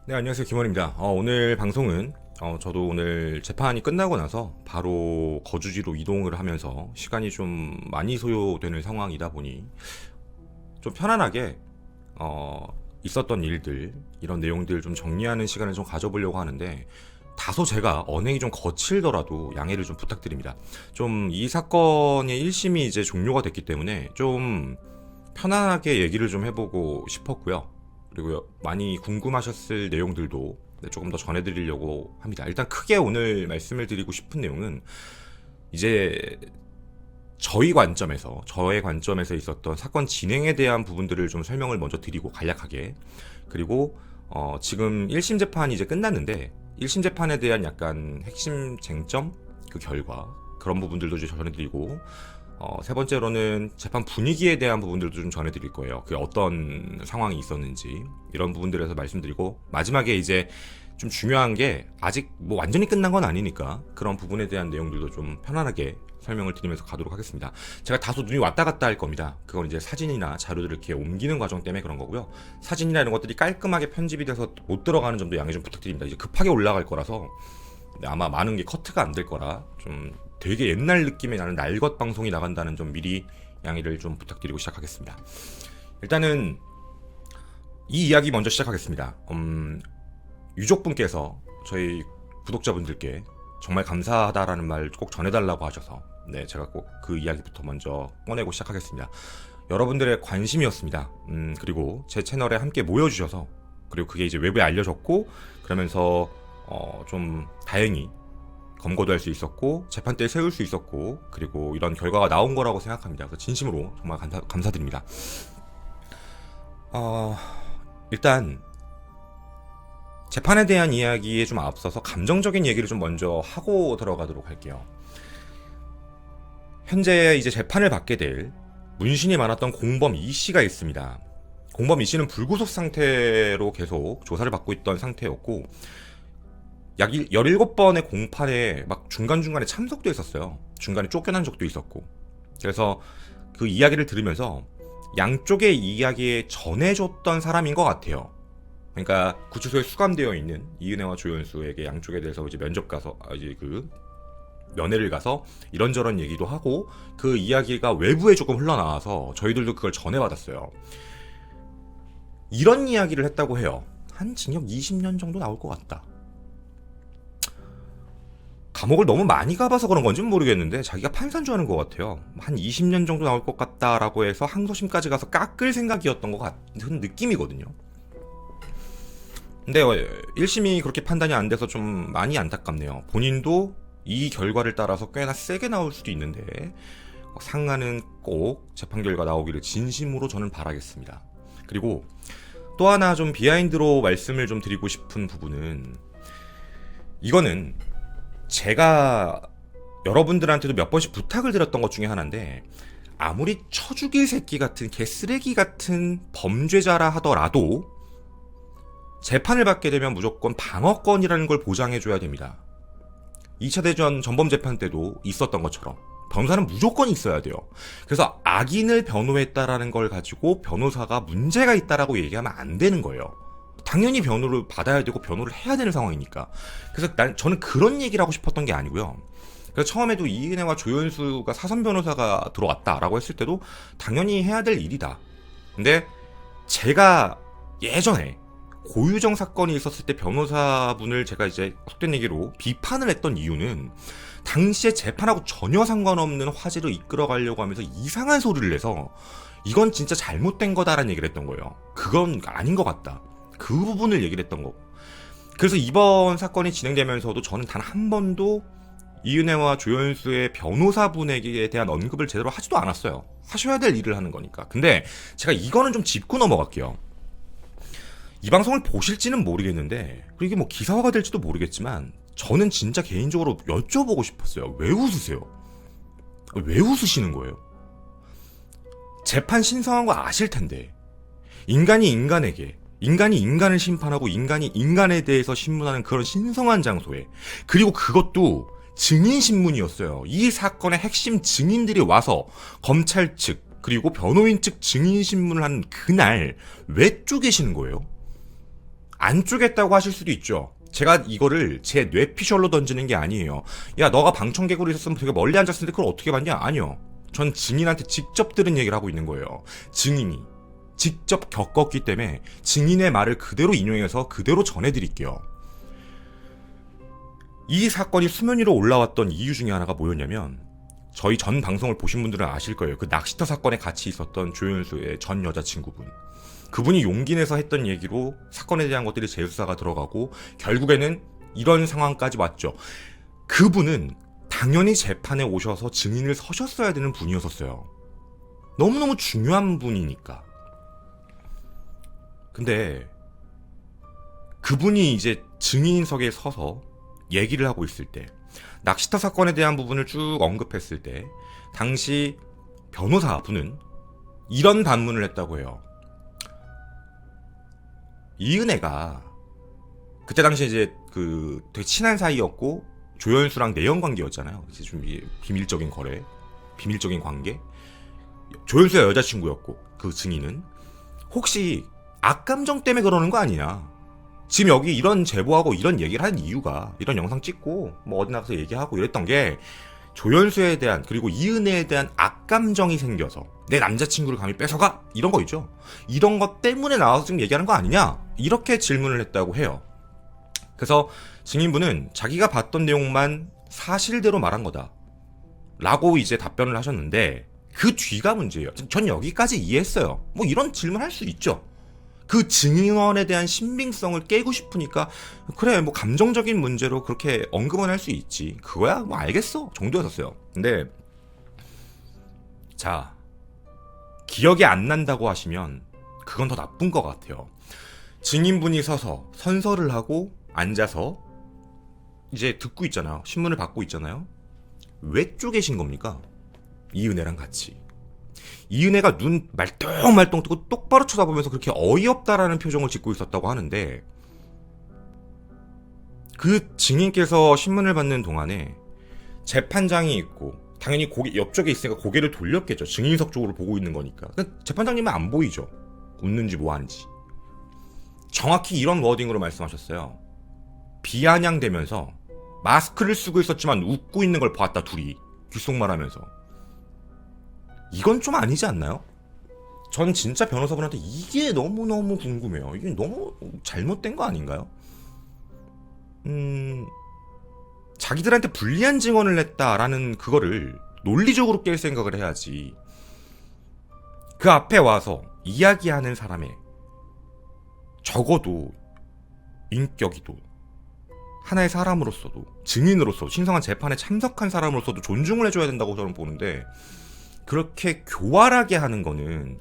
네, 안녕하세요. 김원입니다. 오늘 방송은 저도 오늘 재판이 끝나고 나서 바로 거주지로 이동을 하면서 시간이 좀 많이 소요되는 상황이다 보니 좀 편안하게 있었던 일들, 이런 내용들 좀 정리하는 시간을 좀 가져보려고 하는데, 다소 제가 언행이 좀 거칠더라도 양해를 좀 부탁드립니다. 좀 이 사건의 1심이 이제 종료가 됐기 때문에 좀 편안하게 얘기를 좀 해보고 싶었고요. 그리고 많이 궁금하셨을 내용들도 조금 더 전해드리려고 합니다. 일단 크게 오늘 말씀을 드리고 싶은 내용은 이제 저의 관점에서 있었던 사건 진행에 대한 부분들을 좀 설명을 먼저 드리고, 간략하게. 그리고 지금 1심 재판이 이제 끝났는데 1심 재판에 대한 약간 핵심 쟁점, 그 결과, 그런 부분들도 이제 전해드리고, 세 번째로는 재판 분위기에 대한 부분들도 좀 전해드릴 거예요. 그 어떤 상황이 있었는지, 이런 부분들에서 말씀드리고, 마지막에 이제 좀 중요한 게, 아직 뭐 완전히 끝난 건 아니니까 그런 부분에 대한 내용들도 좀 편안하게 설명을 드리면서 가도록 하겠습니다. 제가 다소 눈이 왔다 갔다 할 겁니다. 그건 이제 사진이나 자료들을 이렇게 옮기는 과정 때문에 그런 거고요. 사진이나 이런 것들이 깔끔하게 편집이 돼서 못 들어가는 점도 양해 좀 부탁드립니다. 이제 급하게 올라갈 거라서 아마 많은 게 커트가 안 될 거라, 좀 되게 옛날 느낌의 나는 날것 방송이 나간다는 점 미리 양해를 좀 부탁드리고 시작하겠습니다. 일단은 이 이야기 먼저 시작하겠습니다. 유족분께서 저희 구독자분들께 정말 감사하다라는 말 꼭 전해달라고 하셔서, 네, 제가 꼭 그 이야기부터 먼저 꺼내고 시작하겠습니다. 여러분들의 관심이었습니다. 그리고 제 채널에 함께 모여주셔서, 그리고 그게 이제 외부에 알려졌고, 그러면서 좀 다행히 검거도 할 수 있었고, 재판대에 세울 수 있었고, 그리고 이런 결과가 나온 거라고 생각합니다. 그래서 진심으로 정말 감사드립니다. 일단 재판에 대한 이야기에 좀 앞서서 감정적인 얘기를 좀 먼저 하고 들어가도록 할게요. 현재 이제 재판을 받게 될 문신이 많았던 공범 이 씨가 있습니다. 공범 이 씨는 불구속 상태로 계속 조사를 받고 있던 상태였고, 약 17번의 공판에 막 중간중간에 참석도 했었어요. 중간에 쫓겨난 적도 있었고. 그래서 그 이야기를 들으면서 양쪽의 이야기에 전해줬던 사람인 것 같아요. 그러니까 구치소에 수감되어 있는 이은혜와 조연수에게 양쪽에 대해서 이제 면접 가서, 이제 그 면회를 가서 이런저런 얘기도 하고, 그 이야기가 외부에 조금 흘러나와서 저희들도 그걸 전해받았어요. 이런 이야기를 했다고 해요. 한 징역 20년 정도 나올 것 같다. 감옥을 너무 많이 가봐서 그런 건지는 모르겠는데 자기가 판사인 줄 아는 것 같아요. 한 20년 정도 나올 것 같다라고 해서 항소심까지 가서 깎을 생각이었던 것 같은 느낌이거든요. 근데 1심이 그렇게 판단이 안 돼서 좀 많이 안타깝네요. 본인도 이 결과를 따라서 꽤나 세게 나올 수도 있는데, 상한은 꼭 재판 결과 나오기를 진심으로 저는 바라겠습니다. 그리고 또 하나 좀 비하인드로 말씀을 좀 드리고 싶은 부분은, 이거는 제가 여러분들한테도 몇 번씩 부탁을 드렸던 것 중에 하나인데, 아무리 쳐죽일 새끼 같은 개쓰레기 같은 범죄자라 하더라도 재판을 받게 되면 무조건 방어권이라는 걸 보장해줘야 됩니다. 2차 대전 전범재판 때도 있었던 것처럼 변호사는 무조건 있어야 돼요. 그래서 악인을 변호했다라는 걸 가지고 변호사가 문제가 있다라고 얘기하면 안 되는 거예요. 당연히 변호를 받아야 되고 변호를 해야 되는 상황이니까. 그래서 저는 그런 얘기를 하고 싶었던 게 아니고요. 그래서 처음에도 이은혜와 조연수가 사선 변호사가 들어왔다라고 했을 때도 당연히 해야 될 일이다. 근데 제가 예전에 고유정 사건이 있었을 때 변호사분을 제가 이제 속된 얘기로 비판을 했던 이유는, 당시에 재판하고 전혀 상관없는 화제를 이끌어가려고 하면서 이상한 소리를 내서 이건 진짜 잘못된 거다라는 얘기를 했던 거예요. 그건 아닌 것 같다. 그 부분을 얘기를 했던 거고. 그래서 이번 사건이 진행되면서도 저는 단 한 번도 이은혜와 조연수의 변호사분에게 대한 언급을 제대로 하지도 않았어요. 하셔야 될 일을 하는 거니까. 근데 제가 이거는 좀 짚고 넘어갈게요. 이 방송을 보실지는 모르겠는데, 그리고 이게 뭐 기사화가 될지도 모르겠지만, 저는 진짜 개인적으로 여쭤보고 싶었어요. 왜 웃으세요? 왜 웃으시는 거예요? 재판 신성한 거 아실 텐데, 인간이 인간에게, 인간이 인간을 심판하고 인간이 인간에 대해서 신문하는 그런 신성한 장소에, 그리고 그것도 증인신문이었어요. 이 사건의 핵심 증인들이 와서 검찰 측 그리고 변호인 측 증인신문을 하는 그날 왜 쪼개시는 거예요? 안 쪼갰다고 하실 수도 있죠. 제가 이거를 제 뇌피셜로 던지는 게 아니에요. 야, 너가 방청객으로 있었으면 되게 멀리 앉았을 때 그걸 어떻게 봤냐? 아니요. 전 증인한테 직접 들은 얘기를 하고 있는 거예요. 증인이 직접 겪었기 때문에 증인의 말을 그대로 인용해서 그대로 전해드릴게요. 이 사건이 수면 위로 올라왔던 이유 중에 하나가 뭐였냐면, 저희 전 방송을 보신 분들은 아실 거예요. 그 낚시터 사건에 같이 있었던 조연수의 전 여자친구분. 그분이 용기 내서 했던 얘기로 사건에 대한 것들이 재수사가 들어가고 결국에는 이런 상황까지 왔죠. 그분은 당연히 재판에 오셔서 증인을 서셨어야 되는 분이었었어요. 너무너무 중요한 분이니까. 근데 그분이 이제 증인석에 서서 얘기를 하고 있을 때, 낚시터 사건에 대한 부분을 쭉 언급했을 때, 당시 변호사분은 이런 반문을 했다고 해요. 이은혜가 그때 당시에 이제 그 되게 친한 사이였고 조연수랑 내연 관계였잖아요. 이제 좀 비밀적인 거래, 비밀적인 관계. 조연수의 여자친구였고 그 증인은 혹시 악감정 때문에 그러는 거 아니냐? 지금 여기 이런 제보하고 이런 얘기를 한 이유가, 이런 영상 찍고 뭐 어디 나가서 얘기하고 이랬던 게 조연수에 대한, 그리고 이은혜에 대한 악감정이 생겨서 내 남자친구를 감히 뺏어가? 이런 거 있죠. 이런 것 때문에 나와서 지금 얘기하는 거 아니냐? 이렇게 질문을 했다고 해요. 그래서 증인분은 자기가 봤던 내용만 사실대로 말한 거다 라고 이제 답변을 하셨는데, 그 뒤가 문제예요. 전 여기까지 이해했어요. 뭐 이런 질문 할 수 있죠. 그 증언에 대한 신빙성을 깨고 싶으니까 그래 뭐 감정적인 문제로 그렇게 언급은 할 수 있지, 그거야 뭐 알겠어 정도였었어요. 근데 자, 기억이 안 난다고 하시면 그건 더 나쁜 것 같아요. 증인분이 서서 선서를 하고 앉아서 이제 듣고 있잖아요. 신문을 받고 있잖아요. 왜 쪼개신 겁니까? 이은혜랑 같이. 이은혜가 눈 말똥말똥 뜨고 똑바로 쳐다보면서 그렇게 어이없다라는 표정을 짓고 있었다고 하는데, 그 증인께서 신문을 받는 동안에 재판장이 있고 당연히 옆쪽에 있으니까 고개를 돌렸겠죠. 증인석 쪽으로 보고 있는 거니까. 재판장님은 안 보이죠. 웃는지 뭐 하는지. 정확히 이런 워딩으로 말씀하셨어요. 비아냥대면서 마스크를 쓰고 있었지만 웃고 있는 걸 봤다, 둘이 귓속말하면서. 이건 좀 아니지 않나요? 전 진짜 변호사분한테 이게 너무너무 궁금해요. 이게 너무 잘못된 거 아닌가요? 자기들한테 불리한 증언을 냈다라는 그거를 논리적으로 깰 생각을 해야지. 그 앞에 와서 이야기하는 사람의 적어도 인격이도, 하나의 사람으로서도, 증인으로서, 신성한 재판에 참석한 사람으로서도 존중을 해줘야 된다고 저는 보는데, 그렇게 교활하게 하는 거는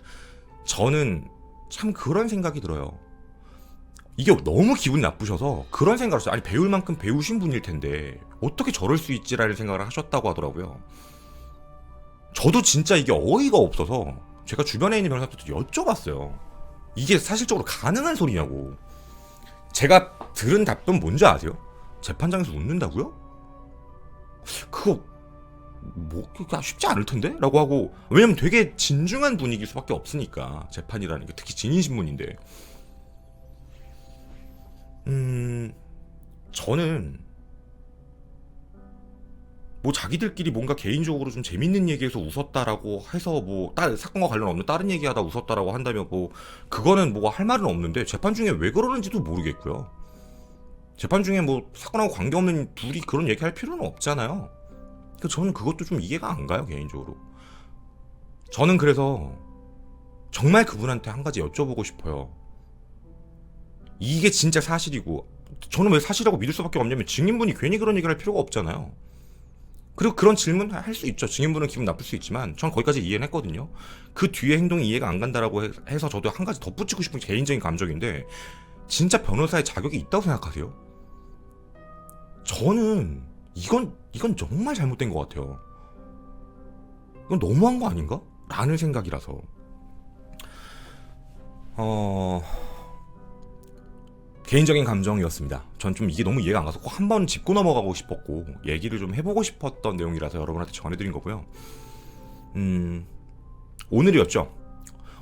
저는 참 그런 생각이 들어요. 이게 너무 기분이 나쁘셔서 그런 생각을 했어요. 아니, 배울 만큼 배우신 분일 텐데 어떻게 저럴 수 있지라는 생각을 하셨다고 하더라고요. 저도 진짜 이게 어이가 없어서 제가 주변에 있는 변호사들도 여쭤봤어요. 이게 사실적으로 가능한 소리냐고. 제가 들은 답변 뭔지 아세요? 재판장에서 웃는다고요? 그거 뭐 쉽지 않을 텐데? 라고 하고, 왜냐면 되게 진중한 분위기일 수밖에 없으니까, 재판이라는 게, 특히 증인신문인데. 저는 뭐 자기들끼리 뭔가 개인적으로 좀 재밌는 얘기해서 웃었다라고 해서 뭐 사건과 관련 없는 다른 얘기하다 웃었다라고 한다면 뭐 그거는 뭐 할 말은 없는데, 재판 중에 왜 그러는지도 모르겠고요. 재판 중에 뭐 사건하고 관계없는 둘이 그런 얘기할 필요는 없잖아요. 저는 그것도 좀 이해가 안 가요, 개인적으로. 저는 그래서 정말 그분한테 한 가지 여쭤보고 싶어요. 이게 진짜 사실이고, 저는 왜 사실이라고 믿을 수밖에 없냐면, 증인분이 괜히 그런 얘기를 할 필요가 없잖아요. 그리고 그런 질문 할 수 있죠. 증인분은 기분 나쁠 수 있지만 전 거기까지 이해는 했거든요. 그 뒤에 행동이 이해가 안 간다라고 해서 저도 한 가지 덧붙이고 싶은 개인적인 감정인데, 진짜 변호사의 자격이 있다고 생각하세요? 저는 이건 정말 잘못된 것 같아요. 이건 너무한 거 아닌가? 라는 생각이라서. 개인적인 감정이었습니다. 전 좀 이게 너무 이해가 안 가서 꼭 한 번 짚고 넘어가고 싶었고 얘기를 좀 해보고 싶었던 내용이라서 여러분한테 전해드린 거고요. 오늘이었죠.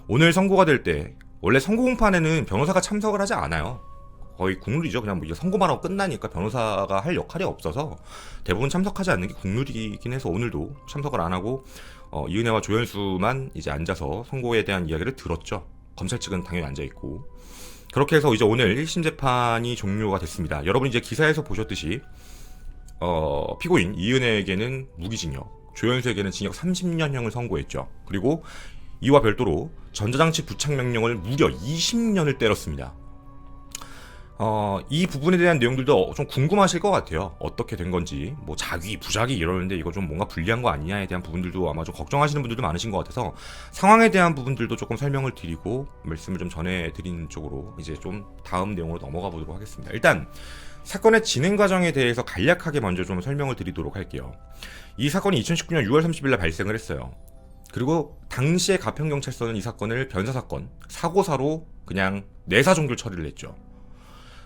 오늘 선고가 될 때 원래 선고 공판에는 변호사가 참석을 하지 않아요. 거의 국룰이죠. 그냥 뭐 이제 선고만 하고 끝나니까 변호사가 할 역할이 없어서 대부분 참석하지 않는 게 국룰이긴 해서 오늘도 참석을 안 하고 이은혜와 조현수만 이제 앉아서 선고에 대한 이야기를 들었죠. 검찰 측은 당연히 앉아 있고. 그렇게 해서 이제 오늘 1심 재판이 종료가 됐습니다. 여러분 이제 기사에서 보셨듯이 피고인 이은혜에게는 무기징역, 조현수에게는 징역 30년형을 선고했죠. 그리고 이와 별도로 전자장치 부착 명령을 무려 20년을 때렸습니다. 이 부분에 대한 내용들도 좀 궁금하실 것 같아요. 어떻게 된 건지, 뭐 자기, 부작위 이러는데 이거 좀 뭔가 불리한 거 아니냐에 대한 부분들도 아마 좀 걱정하시는 분들도 많으신 것 같아서 상황에 대한 부분들도 조금 설명을 드리고 말씀을 좀 전해드리는 쪽으로 이제 좀 다음 내용으로 넘어가 보도록 하겠습니다. 일단 사건의 진행 과정에 대해서 간략하게 먼저 좀 설명을 드리도록 할게요. 이 사건이 2019년 6월 30일 날 발생을 했어요. 그리고 당시에 가평경찰서는 이 사건을 변사사건, 사고사로 그냥 내사 종결 처리를 했죠.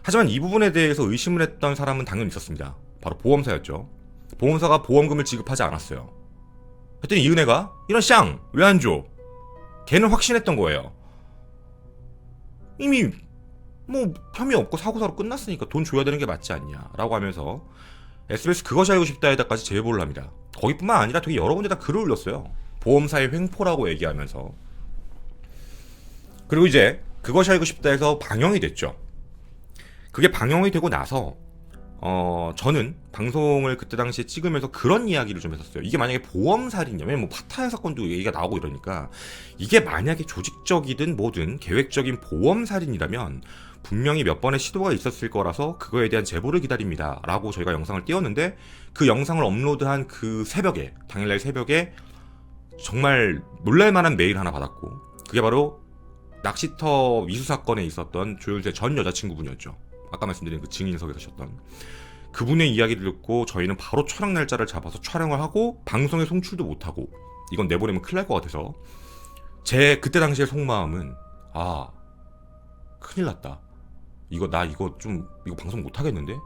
하지만 이 부분에 대해서 의심을 했던 사람은 당연히 있었습니다. 바로 보험사였죠. 보험사가 보험금을 지급하지 않았어요. 그랬더니 이은혜가 이런 쌍! 왜 안 줘? 걔는 확신했던 거예요. 이미 뭐 혐의 없고 사고사로 끝났으니까 돈 줘야 되는 게 맞지 않냐 라고 하면서 SBS 그것이 알고 싶다에다까지 제보를 합니다. 거기뿐만 아니라 되게 여러 군데다 글을 올렸어요. 보험사의 횡포라고 얘기하면서. 그리고 이제 그것이 알고 싶다에서 방영이 됐죠. 그게 방영이 되고 나서 저는 방송을 그때 당시에 찍으면서 그런 이야기를 좀 했었어요. 이게 만약에 보험살인이냐면 뭐 파타야 사건도 얘기가 나오고 이러니까 이게 만약에 조직적이든 뭐든 계획적인 보험살인이라면 분명히 몇 번의 시도가 있었을 거라서 그거에 대한 제보를 기다립니다 라고 저희가 영상을 띄웠는데 그 영상을 업로드한 그 새벽에, 당일날 새벽에 정말 놀랄만한 메일 하나 받았고, 그게 바로 낚시터 미수 사건에 있었던 조현수의 전 여자친구분이었죠. 아까 말씀드린 그 증인석에 서셨던 그분의 이야기를 듣고 저희는 바로 촬영 날짜를 잡아서 촬영을 하고 방송에 송출도 못하고 이건 내보내면 큰일 날 것 같아서 제 그때 당시의 속마음은 큰일 났다. 이거 방송 못하겠는데?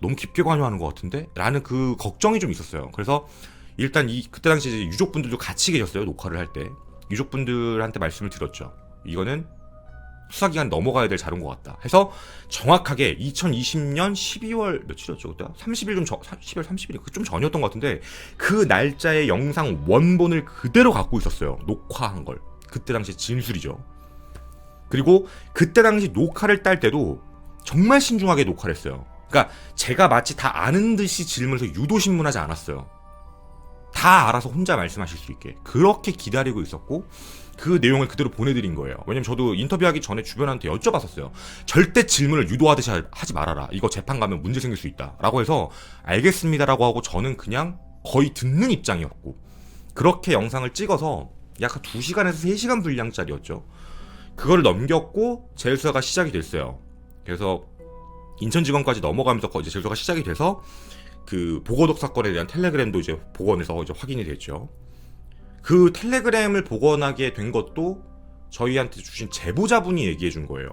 너무 깊게 관여하는 것 같은데? 라는 그 걱정이 좀 있었어요. 그래서 일단 그때 당시 이제 유족분들도 같이 계셨어요. 녹화를 할 때. 유족분들한테 말씀을 드렸죠. 이거는 수사기간 넘어가야 될 자료인 것 같다 해서 정확하게 2020년 12월 며칠이었죠 그때? 10월 30일 좀 전이었던 것 같은데 그 날짜의 영상 원본을 그대로 갖고 있었어요. 녹화한 걸. 그때 당시 진술이죠. 그리고 그때 당시 녹화를 딸 때도 정말 신중하게 녹화를 했어요. 그러니까 제가 마치 다 아는 듯이 질문해서 유도신문하지 않았어요. 다 알아서 혼자 말씀하실 수 있게 그렇게 기다리고 있었고 그 내용을 그대로 보내드린 거예요. 왜냐면 저도 인터뷰하기 전에 주변한테 여쭤봤었어요. 절대 질문을 유도하듯이 하지 말아라. 이거 재판 가면 문제 생길 수 있다. 라고 해서 알겠습니다라고 하고 저는 그냥 거의 듣는 입장이었고 그렇게 영상을 찍어서 약 2시간에서 3시간 분량짜리였죠. 그걸 넘겼고 재수사가 시작이 됐어요. 그래서 인천지검까지 넘어가면서 이제 재수사가 시작이 돼서 그 보고독 사건에 대한 텔레그램도 이제 복원해서 이제 확인이 됐죠. 그 텔레그램을 복원하게 된 것도 저희한테 주신 제보자분이 얘기해 준 거예요.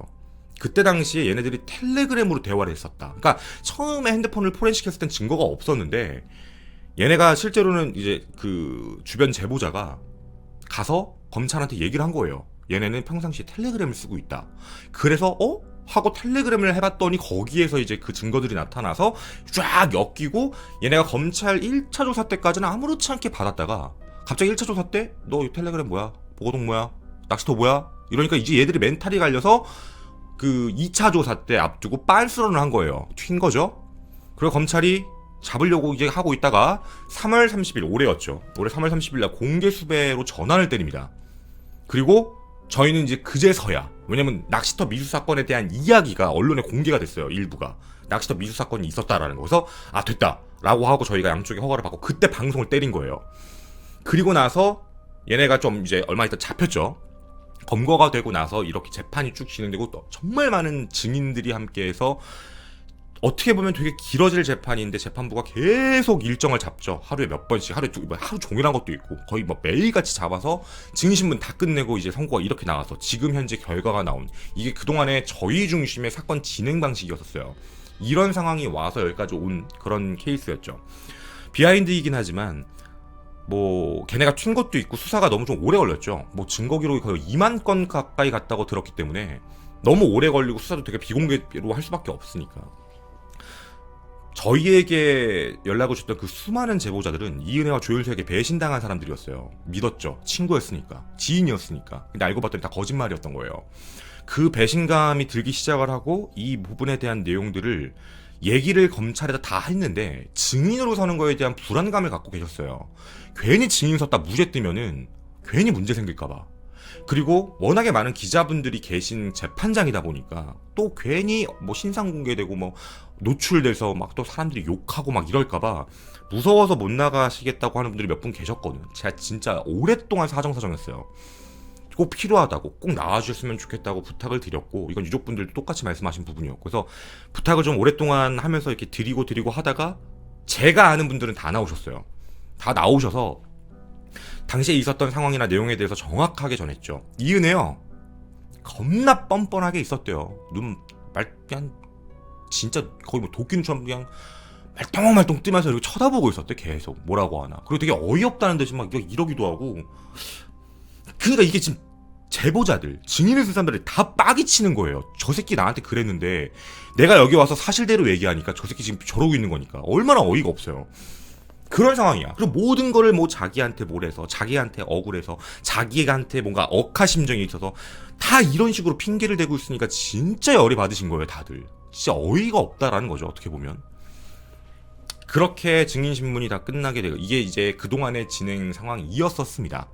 그때 당시에 얘네들이 텔레그램으로 대화를 했었다. 그러니까 처음에 핸드폰을 포렌식했을 땐 증거가 없었는데 얘네가 실제로는 이제 그 주변 제보자가 가서 검찰한테 얘기를 한 거예요. 얘네는 평상시에 텔레그램을 쓰고 있다. 그래서 하고 텔레그램을 해봤더니 거기에서 이제 그 증거들이 나타나서 쫙 엮이고 얘네가 검찰 1차 조사 때까지는 아무렇지 않게 받았다가 갑자기 1차 조사 때 너 이 텔레그램 뭐야? 보고독 뭐야? 낚시터 뭐야? 이러니까 이제 얘들이 멘탈이 갈려서 그 2차 조사 때 앞두고 빤스런을 한 거예요. 튄 거죠. 그리고 검찰이 잡으려고 이제 하고 있다가 3월 30일 올해였죠. 올해 3월 30일 날 공개 수배로 전환을 때립니다. 그리고 저희는 이제 그제서야, 왜냐면 낚시터 미수 사건에 대한 이야기가 언론에 공개가 됐어요. 일부가 낚시터 미수 사건이 있었다라는 거에서 됐다 라고 하고 저희가 양쪽에 허가를 받고 그때 방송을 때린 거예요. 그리고 나서 얘네가 좀 이제 얼마 있다 잡혔죠. 검거가 되고 나서 이렇게 재판이 쭉 진행되고 또 정말 많은 증인들이 함께해서 어떻게 보면 되게 길어질 재판인데 재판부가 계속 일정을 잡죠. 하루에 몇 번씩, 하루 종일한 것도 있고 거의 뭐 매일같이 잡아서 증인신문 다 끝내고 이제 선고가 이렇게 나가서 지금 현재 결과가 나온, 이게 그동안에 저희 중심의 사건 진행 방식이었었어요. 이런 상황이 와서 여기까지 온 그런 케이스였죠. 비하인드이긴 하지만 뭐 걔네가 튄 것도 있고 수사가 너무 좀 오래 걸렸죠. 뭐 증거 기록이 거의 2만 건 가까이 갔다고 들었기 때문에 너무 오래 걸리고 수사도 되게 비공개로 할 수밖에 없으니까. 저희에게 연락을 주셨던 그 수많은 제보자들은 이은혜와 조윤수에게 배신당한 사람들이었어요. 믿었죠. 친구였으니까, 지인이었으니까. 근데 알고 봤더니 다 거짓말이었던 거예요. 그 배신감이 들기 시작을 하고 이 부분에 대한 내용들을 얘기를 검찰에다 다 했는데 증인으로 서는 거에 대한 불안감을 갖고 계셨어요. 괜히 증인 섰다 무죄 뜨면은 괜히 문제 생길까봐. 그리고 워낙에 많은 기자분들이 계신 재판장이다 보니까 또 괜히 뭐 신상 공개되고 뭐 노출돼서 막 또 사람들이 욕하고 막 이럴까봐 무서워서 못 나가시겠다고 하는 분들이 몇 분 계셨거든. 제가 진짜 오랫동안 사정사정했어요. 꼭 필요하다고, 꼭 나와주셨으면 좋겠다고 부탁을 드렸고, 이건 유족분들도 똑같이 말씀하신 부분이었고, 그래서 부탁을 좀 오랫동안 하면서 이렇게 드리고 하다가 제가 아는 분들은 다 나오셨어요. 다 나오셔서 당시에 있었던 상황이나 내용에 대해서 정확하게 전했죠. 이은혜요, 겁나 뻔뻔하게 있었대요. 그냥 진짜 거의 뭐 도끼눈처럼 그냥 말똥말똥 뜨면서 이렇게 쳐다보고 있었대. 계속 뭐라고 하나. 그리고 되게 어이없다는 듯이 막 이러기도 하고. 그러니까 이게 지금 제보자들, 증인을 쓴 사람들이 다 빡이 치는 거예요. 저 새끼 나한테 그랬는데 내가 여기 와서 사실대로 얘기하니까 저 새끼 지금 저러고 있는 거니까 얼마나 어이가 없어요. 그런 상황이야. 그리고 모든 거를 뭐 자기한테 몰해서, 자기한테 억울해서, 자기한테 뭔가 억하심정이 있어서 다 이런 식으로 핑계를 대고 있으니까 진짜 열이 받으신 거예요, 다들. 진짜 어이가 없다라는 거죠, 어떻게 보면. 그렇게 증인신문이 다 끝나게 되고, 이게 이제 그동안의 진행 상황이었었습니다.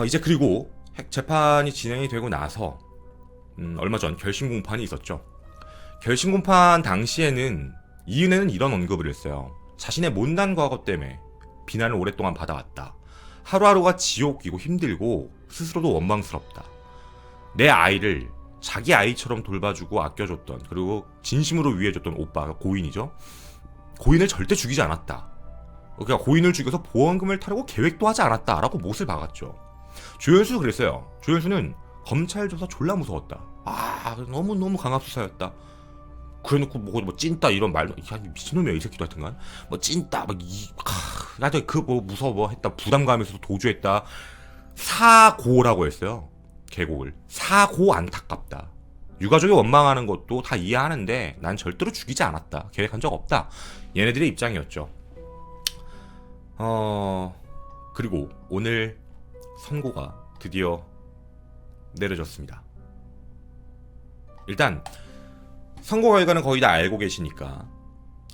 이제 그리고 재판이 진행이 되고 나서 얼마 전 결심 공판이 있었죠. 결심 공판 당시에는 이은혜는 이런 언급을 했어요. 자신의 못난 과거 때문에 비난을 오랫동안 받아왔다. 하루하루가 지옥이고 힘들고 스스로도 원망스럽다. 내 아이를 자기 아이처럼 돌봐주고 아껴줬던, 그리고 진심으로 위해줬던 오빠가 고인이죠. 고인을 절대 죽이지 않았다. 그러니까 고인을 죽여서 보험금을 타려고 계획도 하지 않았다라고 못을 박았죠. 조윤수 그랬어요. 조윤수는 검찰 조사 졸라 무서웠다. 너무 강압 수사였다. 그래놓고 뭐 찐따 이런 말도, 야 미친놈이야 이 새끼도 하여튼간 뭐 찐따 나도 그 뭐 무서워 했다. 부담감에서 도주했다. 사고라고 했어요. 계곡을 사고 안타깝다. 유가족이 원망하는 것도 다 이해하는데 난 절대로 죽이지 않았다. 계획한 적 없다. 얘네들의 입장이었죠. 그리고 오늘 선고가 드디어 내려졌습니다. 일단 선고 결과는 거의 다 알고 계시니까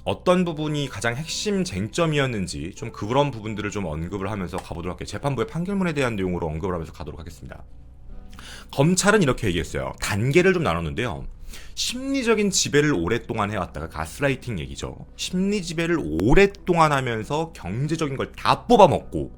어떤 부분이 가장 핵심 쟁점이었는지 좀 그런 부분들을 좀 언급을 하면서 가보도록 할게요. 재판부의 판결문에 대한 내용으로 언급을 하면서 가도록 하겠습니다. 검찰은 이렇게 얘기했어요. 단계를 좀 나눴는데요. 심리적인 지배를 오랫동안 해왔다가 가스라이팅 얘기죠. 심리 지배를 오랫동안 하면서 경제적인 걸 다 뽑아먹고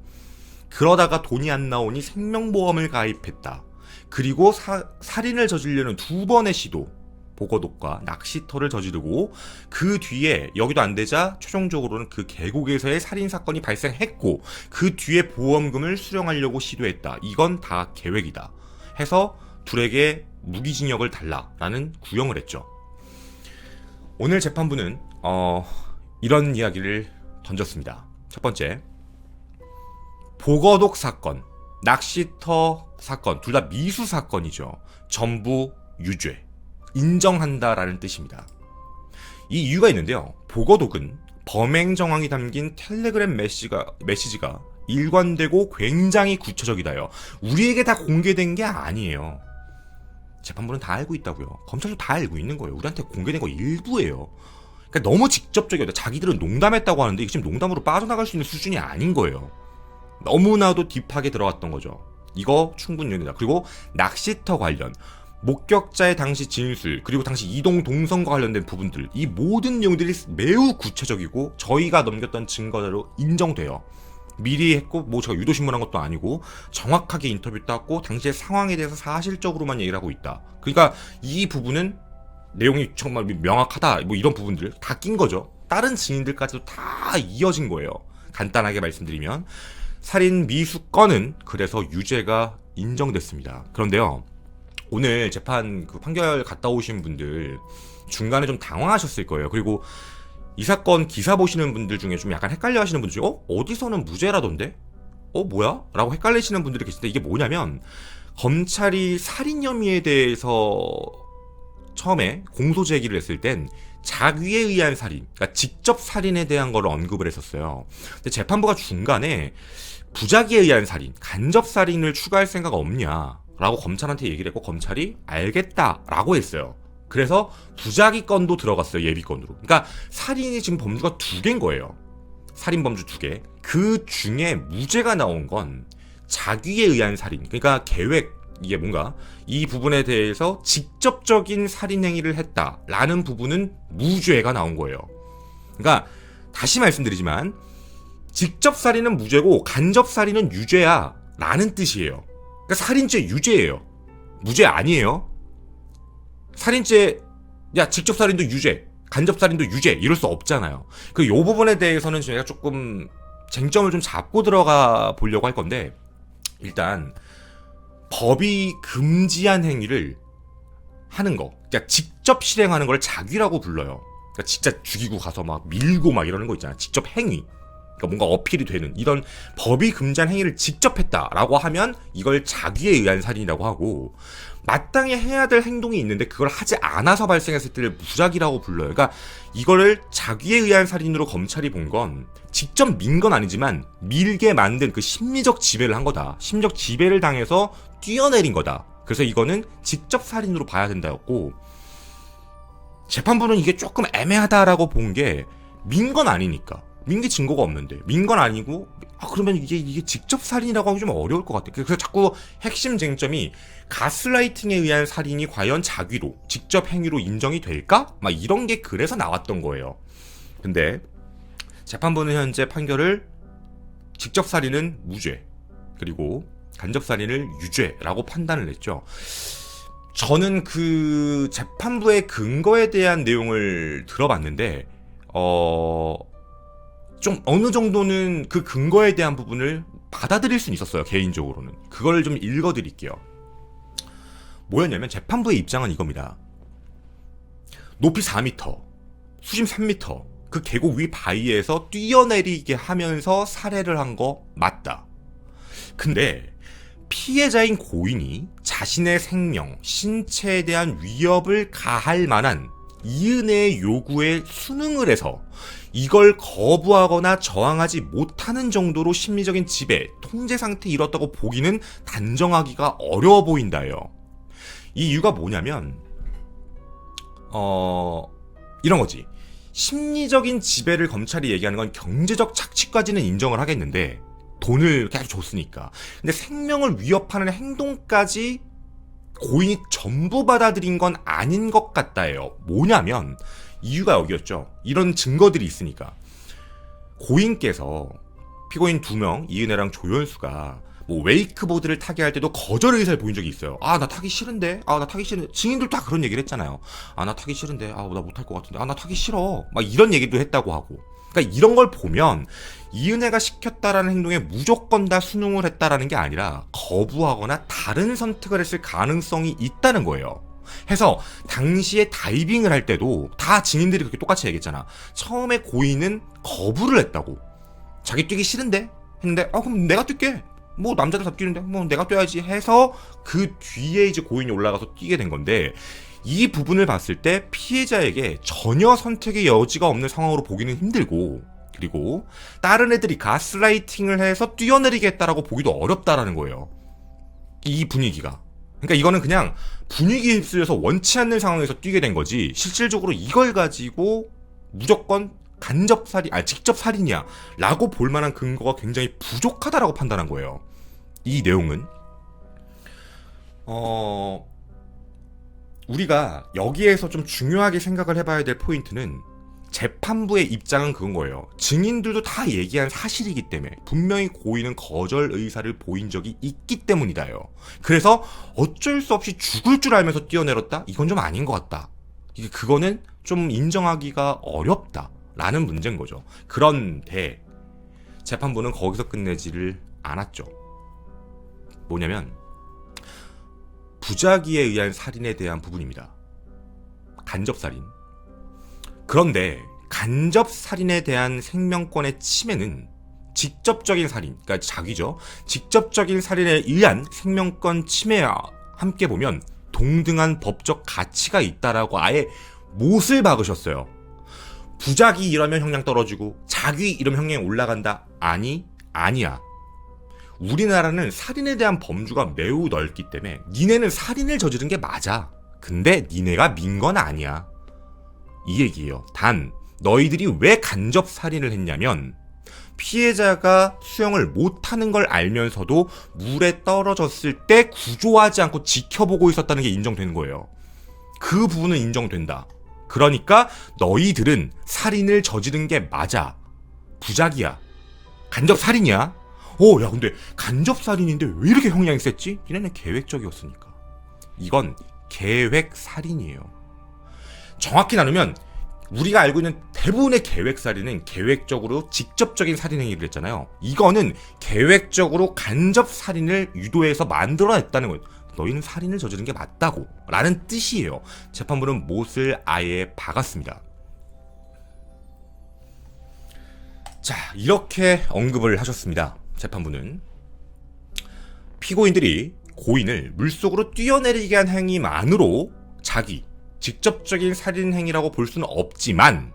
그러다가 돈이 안 나오니 생명보험을 가입했다. 그리고 살인을 저지르려는 두 번의 시도, 보거독과 낚시터를 저지르고 그 뒤에 여기도 안 되자 최종적으로는 그 계곡에서의 살인사건이 발생했고 그 뒤에 보험금을 수령하려고 시도했다. 이건 다 계획이다. 해서 둘에게 무기징역을 달라라는 구형을 했죠. 오늘 재판부는 이런 이야기를 던졌습니다. 첫 번째, 보거독 사건, 낚시터 사건 둘 다 미수 사건이죠. 전부 유죄, 인정한다라는 뜻입니다. 이 이유가 있는데요. 보거독은 범행 정황이 담긴 텔레그램 메시지가 일관되고 굉장히 구체적이다요. 우리에게 다 공개된 게 아니에요. 재판부는 다 알고 있다고요. 검찰도 다 알고 있는 거예요. 우리한테 공개된 거 일부예요. 그러니까 너무 직접적이었다. 자기들은 농담했다고 하는데 이게 지금 농담으로 빠져나갈 수 있는 수준이 아닌 거예요. 너무나도 딥하게 들어갔던 거죠. 이거 충분히 용이다. 그리고 낚시터 관련, 목격자의 당시 진술, 그리고 당시 이동 동선과 관련된 부분들, 이 모든 내용들이 매우 구체적이고 저희가 넘겼던 증거대로 인정돼요. 미리 했고 뭐 제가 유도신문한 것도 아니고 정확하게 인터뷰 땄고 당시의 상황에 대해서 사실적으로만 얘기를 하고 있다. 그러니까 이 부분은 내용이 정말 명확하다. 뭐 이런 부분들 다 낀 거죠. 다른 증인들까지도 다 이어진 거예요. 간단하게 말씀드리면 살인 미수 건은 그래서 유죄가 인정됐습니다. 그런데요, 오늘 재판 그 판결 갔다 오신 분들 중간에 좀 당황하셨을 거예요. 그리고 이 사건 기사 보시는 분들 중에 좀 약간 헷갈려 하시는 분들 중에 어디서는 무죄라던데? 뭐야? 라고 헷갈리시는 분들이 계신데 이게 뭐냐면 검찰이 살인 혐의에 대해서 처음에 공소 제기를 했을 땐 자귀에 의한 살인, 그러니까 직접 살인에 대한 걸 언급을 했었어요. 근데 재판부가 중간에 부작위에 의한 살인, 간접 살인을 추가할 생각 없냐라고 검찰한테 얘기를 했고 검찰이 알겠다라고 했어요. 그래서 부작위 건도 들어갔어요. 예비건으로. 그러니까 살인이 지금 범주가 2개인 거예요. 살인 범주 2개. 그 중에 무죄가 나온 건 자귀에 의한 살인, 그러니까 계획, 이게 뭔가 이 부분에 대해서 직접적인 살인 행위를 했다라는 부분은 무죄가 나온 거예요. 그러니까 다시 말씀드리지만 직접 살인은 무죄고 간접 살인은 유죄야 라는 뜻이에요. 그러니까 살인죄 유죄예요. 무죄 아니에요. 살인죄, 야 직접 살인도 유죄, 간접 살인도 유죄 이럴 수 없잖아요. 그 요 부분에 대해서는 제가 조금 쟁점을 좀 잡고 들어가 보려고 할 건데, 일단 법이 금지한 행위를 하는 거, 그러니까 직접 실행하는 걸 자귀라고 불러요. 그러니까 진짜 죽이고 가서 막 밀고 막 이러는 거 있잖아. 직접 행위. 그러니까 뭔가 어필이 되는 이런 법이 금지한 행위를 직접 했다라고 하면 이걸 자귀에 의한 살인이라고 하고, 마땅히 해야 될 행동이 있는데 그걸 하지 않아서 발생했을 때를 무작위라고 불러요. 그러니까 이거를 자귀에 의한 살인으로 검찰이 본 건 직접 민 건 아니지만 밀게 만든 그 심리적 지배를 한 거다. 심리적 지배를 당해서 뛰어내린 거다. 그래서 이거는 직접 살인으로 봐야 된다였고, 재판부는 이게 조금 애매하다라고 본 게 민 건 아니니까. 민 게 증거가 없는데 민 건 아니고, 그러면 이게 직접 살인이라고 하기 좀 어려울 것 같아요. 그래서 자꾸 핵심 쟁점이 가스라이팅에 의한 살인이 과연 자귀로 직접 행위로 인정이 될까? 막 이런 게 그래서 나왔던 거예요. 근데 재판부는 현재 판결을 직접 살인은 무죄, 그리고 간접 살인을 유죄라고 판단을 했죠. 저는 그 재판부의 근거에 대한 내용을 들어봤는데 좀 어느 정도는 그 근거에 대한 부분을 받아들일 수는 있었어요. 개인적으로는. 그걸 좀 읽어드릴게요. 뭐였냐면 재판부의 입장은 이겁니다. 높이 4m, 수심 3m, 그 계곡 위 바위에서 뛰어내리게 하면서 살해를 한 거 맞다. 근데 피해자인 고인이 자신의 생명, 신체에 대한 위협을 가할 만한 이은혜의 요구에 순응을 해서 이걸 거부하거나 저항하지 못하는 정도로 심리적인 지배, 통제 상태에 이뤘다고 보기는 단정하기가 어려워 보인다요. 이 이유가 뭐냐면 이런 거지. 심리적인 지배를 검찰이 얘기하는 건 경제적 착취까지는 인정을 하겠는데, 돈을 계속 줬으니까. 근데 생명을 위협하는 행동까지 고인이 전부 받아들인 건 아닌 것 같다예요. 뭐냐면 이유가 여기였죠. 이런 증거들이 있으니까. 고인께서 피고인 2명, 이은혜랑 조연수가 뭐 웨이크보드를 타게 할 때도 거절 의사를 보인 적이 있어요. 나 타기 싫은데. 나 타기 싫은데. 증인들 다 그런 얘기를 했잖아요. 나 타기 싫은데. 나 못할 것 같은데. 나 타기 싫어. 막 이런 얘기도 했다고 하고. 그러니까 이런 걸 보면 이은혜가 시켰다라는 행동에 무조건 다 순응을 했다라는 게 아니라 거부하거나 다른 선택을 했을 가능성이 있다는 거예요. 해서 당시에 다이빙을 할 때도 다 증인들이 그렇게 똑같이 얘기했잖아. 처음에 고인은 거부를 했다고. 자기 뛰기 싫은데 했는데 그럼 내가 뛸게. 뭐 남자들 다 뛰는데 뭐 내가 뛰어야지 해서 그 뒤에 이제 고인이 올라가서 뛰게 된 건데, 이 부분을 봤을 때 피해자에게 전혀 선택의 여지가 없는 상황으로 보기는 힘들고, 그리고 다른 애들이 가스라이팅을 해서 뛰어내리겠다라고 보기도 어렵다라는 거예요. 이 분위기가. 그러니까 이거는 그냥 분위기에 휩쓸려서 원치 않는 상황에서 뛰게 된 거지, 실질적으로 이걸 가지고 무조건 직접 살인이야 라고 볼 만한 근거가 굉장히 부족하다라고 판단한 거예요. 이 내용은 우리가 여기에서 좀 중요하게 생각을 해봐야 될 포인트는, 재판부의 입장은 그건 거예요. 증인들도 다 얘기한 사실이기 때문에 분명히 고인은 거절 의사를 보인 적이 있기 때문이다요. 그래서 어쩔 수 없이 죽을 줄 알면서 뛰어내렸다? 이건 좀 아닌 것 같다. 그거는 좀 인정하기가 어렵다 라는 문제인 거죠. 그런데 재판부는 거기서 끝내지를 않았죠. 뭐냐면 부작위에 의한 살인에 대한 부분입니다. 간접살인. 그런데 간접살인에 대한 생명권의 침해는 직접적인 살인, 그러니까 자기죠. 직접적인 살인에 의한 생명권 침해와 함께 보면 동등한 법적 가치가 있다라고 아예 못을 박으셨어요. 부작위 이러면 형량 떨어지고 자기 이러면 형량이 올라간다. 아니야. 우리나라는 살인에 대한 범주가 매우 넓기 때문에 니네는 살인을 저지른 게 맞아. 근데 니네가 민 건 아니야. 이 얘기예요. 단 너희들이 왜 간접 살인을 했냐면 피해자가 수영을 못하는 걸 알면서도 물에 떨어졌을 때 구조하지 않고 지켜보고 있었다는 게 인정되는 거예요. 그 부분은 인정된다. 그러니까 너희들은 살인을 저지른 게 맞아. 부작이야. 간접 살인이야. 야 근데 간접 살인인데 왜 이렇게 형량이 셌지? 니네는 계획적이었으니까. 이건 계획 살인이에요. 정확히 나누면 우리가 알고 있는 대부분의 계획 살인은 계획적으로 직접적인 살인 행위를 했잖아요. 이거는 계획적으로 간접 살인을 유도해서 만들어냈다는 거예요. 너희는 살인을 저지른 게 맞다고 라는 뜻이에요. 재판부는 못을 아예 박았습니다. 자, 이렇게 언급을 하셨습니다. 재판부는 피고인들이 고인을 물속으로 뛰어내리게 한 행위만으로 자기 직접적인 살인 행위라고 볼 수는 없지만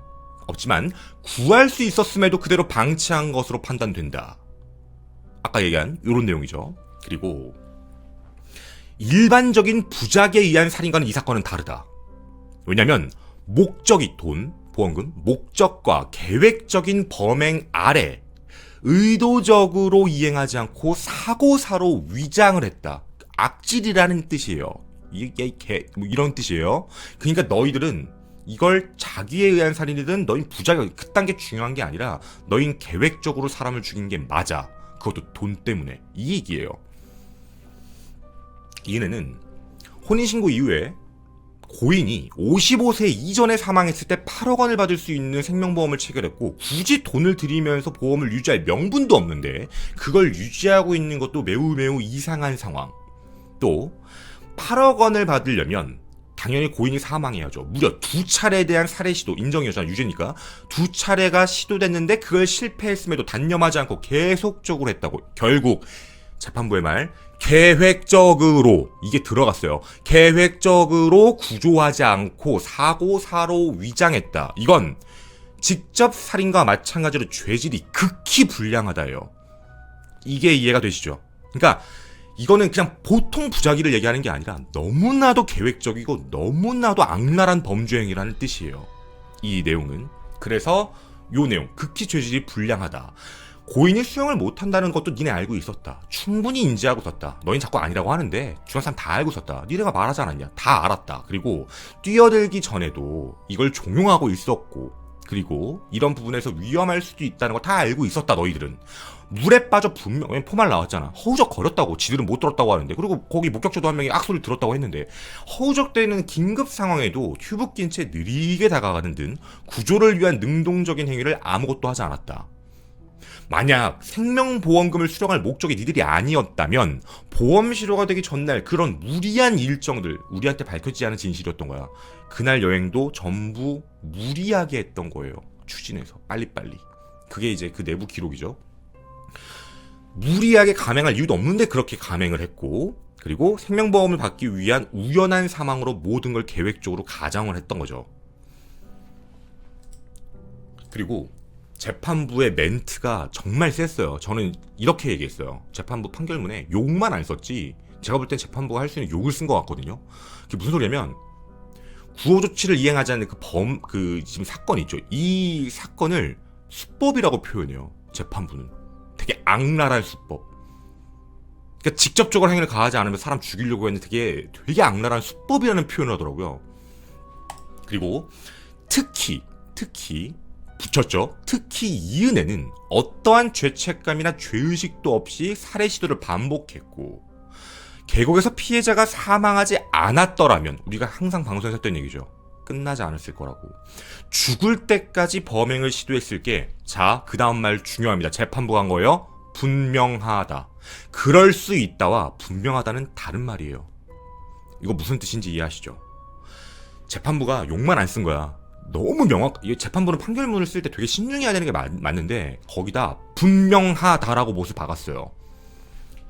구할 수 있었음에도 그대로 방치한 것으로 판단된다. 아까 얘기한 이런 내용이죠. 그리고 일반적인 부작에 의한 살인과는 이 사건은 다르다. 왜냐하면 목적이 돈, 보험금, 목적과 계획적인 범행 아래 의도적으로 이행하지 않고 사고사로 위장을 했다. 악질이라는 뜻이에요. 이게 이런 뜻이에요. 그러니까 너희들은 이걸 자기에 의한 살인이든 너희 부작용 그딴 게 중요한 게 아니라 너희는 계획적으로 사람을 죽인 게 맞아. 그것도 돈 때문에. 이 얘기예요. 이은혜는 혼인신고 이후에 고인이 55세 이전에 사망했을 때 8억 원을 받을 수 있는 생명보험을 체결했고 굳이 돈을 들이면서 보험을 유지할 명분도 없는데 그걸 유지하고 있는 것도 매우 이상한 상황. 또 8억 원을 받으려면 당연히 고인이 사망해야죠. 무려 2차례에 대한 살해 시도 인정이었잖아. 유죄니까. 2차례가 시도됐는데 그걸 실패했음에도 단념하지 않고 계속적으로 했다고. 결국 재판부의 말 계획적으로 이게 들어갔어요. 계획적으로 구조하지 않고 사고사로 위장했다. 이건 직접 살인과 마찬가지로 죄질이 극히 불량하다예요. 이게 이해가 되시죠? 그러니까 이거는 그냥 보통 부작위를 얘기하는 게 아니라 너무나도 계획적이고 너무나도 악랄한 범죄 행위라는 뜻이에요. 이 내용은. 그래서 요 내용 극히 죄질이 불량하다. 고인이 수영을 못한다는 것도 니네 알고 있었다. 충분히 인지하고 있었다. 너희는 자꾸 아니라고 하는데 주변 사람 다 알고 있었다. 니네가 말하지 않았냐. 다 알았다. 그리고 뛰어들기 전에도 이걸 종용하고 있었고 그리고 이런 부분에서 위험할 수도 있다는 걸 다 알고 있었다. 너희들은. 물에 빠져 분명히 포말 나왔잖아. 허우적 거렸다고. 지들은 못 들었다고 하는데. 그리고 거기 목격자도 한 명이 악소리를 들었다고 했는데 허우적대는 긴급 상황에도 튜브 낀 채 느리게 다가가는 등 구조를 위한 능동적인 행위를 아무것도 하지 않았다. 만약 생명보험금을 수령할 목적이 니들이 아니었다면 보험실효가 되기 전날 그런 무리한 일정들 우리한테 밝혀지지 않은 진실이었던 거야. 그날 여행도 전부 무리하게 했던 거예요. 추진해서 빨리빨리. 그게 이제 그 내부 기록이죠. 무리하게 감행할 이유도 없는데 그렇게 감행을 했고 그리고 생명보험을 받기 위한 우연한 사망으로 모든 걸 계획적으로 가정을 했던 거죠. 그리고 재판부의 멘트가 정말 셌어요. 저는 이렇게 얘기했어요. 재판부 판결문에 욕만 안 썼지 제가 볼 땐 재판부가 할 수 있는 욕을 쓴 것 같거든요. 그게 무슨 소리냐면 구호조치를 이행하지 않는 지금 사건 있죠. 이 사건을 수법이라고 표현해요. 재판부는. 되게 악랄한 수법. 그러니까 직접적으로 행위를 가하지 않으면 사람 죽이려고 했는데 되게 악랄한 수법이라는 표현을 하더라고요. 그리고 특히 붙였죠. 특히 이은혜는 어떠한 죄책감이나 죄의식도 없이 살해 시도를 반복했고 계곡에서 피해자가 사망하지 않았더라면 우리가 항상 방송에서 했던 얘기죠. 끝나지 않았을 거라고. 죽을 때까지 범행을 시도했을 게 자, 그 다음 말 중요합니다. 재판부가 한 거예요. 분명하다. 그럴 수 있다와 분명하다는 다른 말이에요. 이거 무슨 뜻인지 이해하시죠? 재판부가 욕만 안 쓴 거야. 너무 이 재판부는 판결문을 쓸 때 되게 신중해야 되는 게 맞는데 거기다 분명하다라고 못을 박았어요.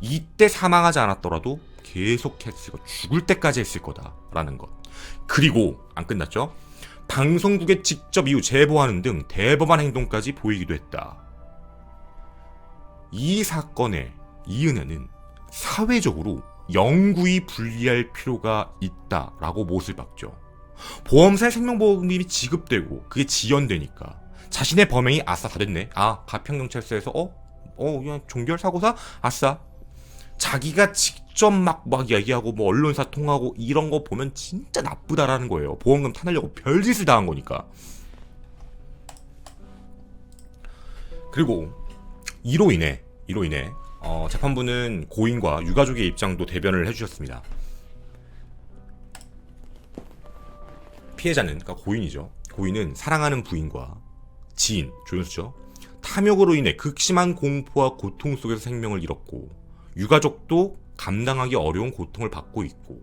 이때 사망하지 않았더라도 계속 했을 거, 죽을 때까지 했을 거다라는 것. 그리고 안 끝났죠. 방송국에 직접 이후 제보하는 등 대범한 행동까지 보이기도 했다. 이 사건의 이은혜는 사회적으로 영구히 분리할 필요가 있다라고 못을 박죠. 보험사에 생명보험금이 지급되고 그게 지연되니까 자신의 범행이 아싸 다 됐네. 가평경찰서에서 그냥 종결사고사 아싸. 자기가 직접 막 얘기하고 뭐 언론사 통하고 이런 거 보면 진짜 나쁘다라는 거예요. 보험금 타내려고 별짓을 당한 거니까. 그리고 이로 인해 재판부는 고인과 유가족의 입장도 대변을 해주셨습니다. 피해자는, 그러니까 고인이죠. 고인은 사랑하는 부인과 지인, 조연수죠. 탐욕으로 인해 극심한 공포와 고통 속에서 생명을 잃었고 유가족도 감당하기 어려운 고통을 받고 있고,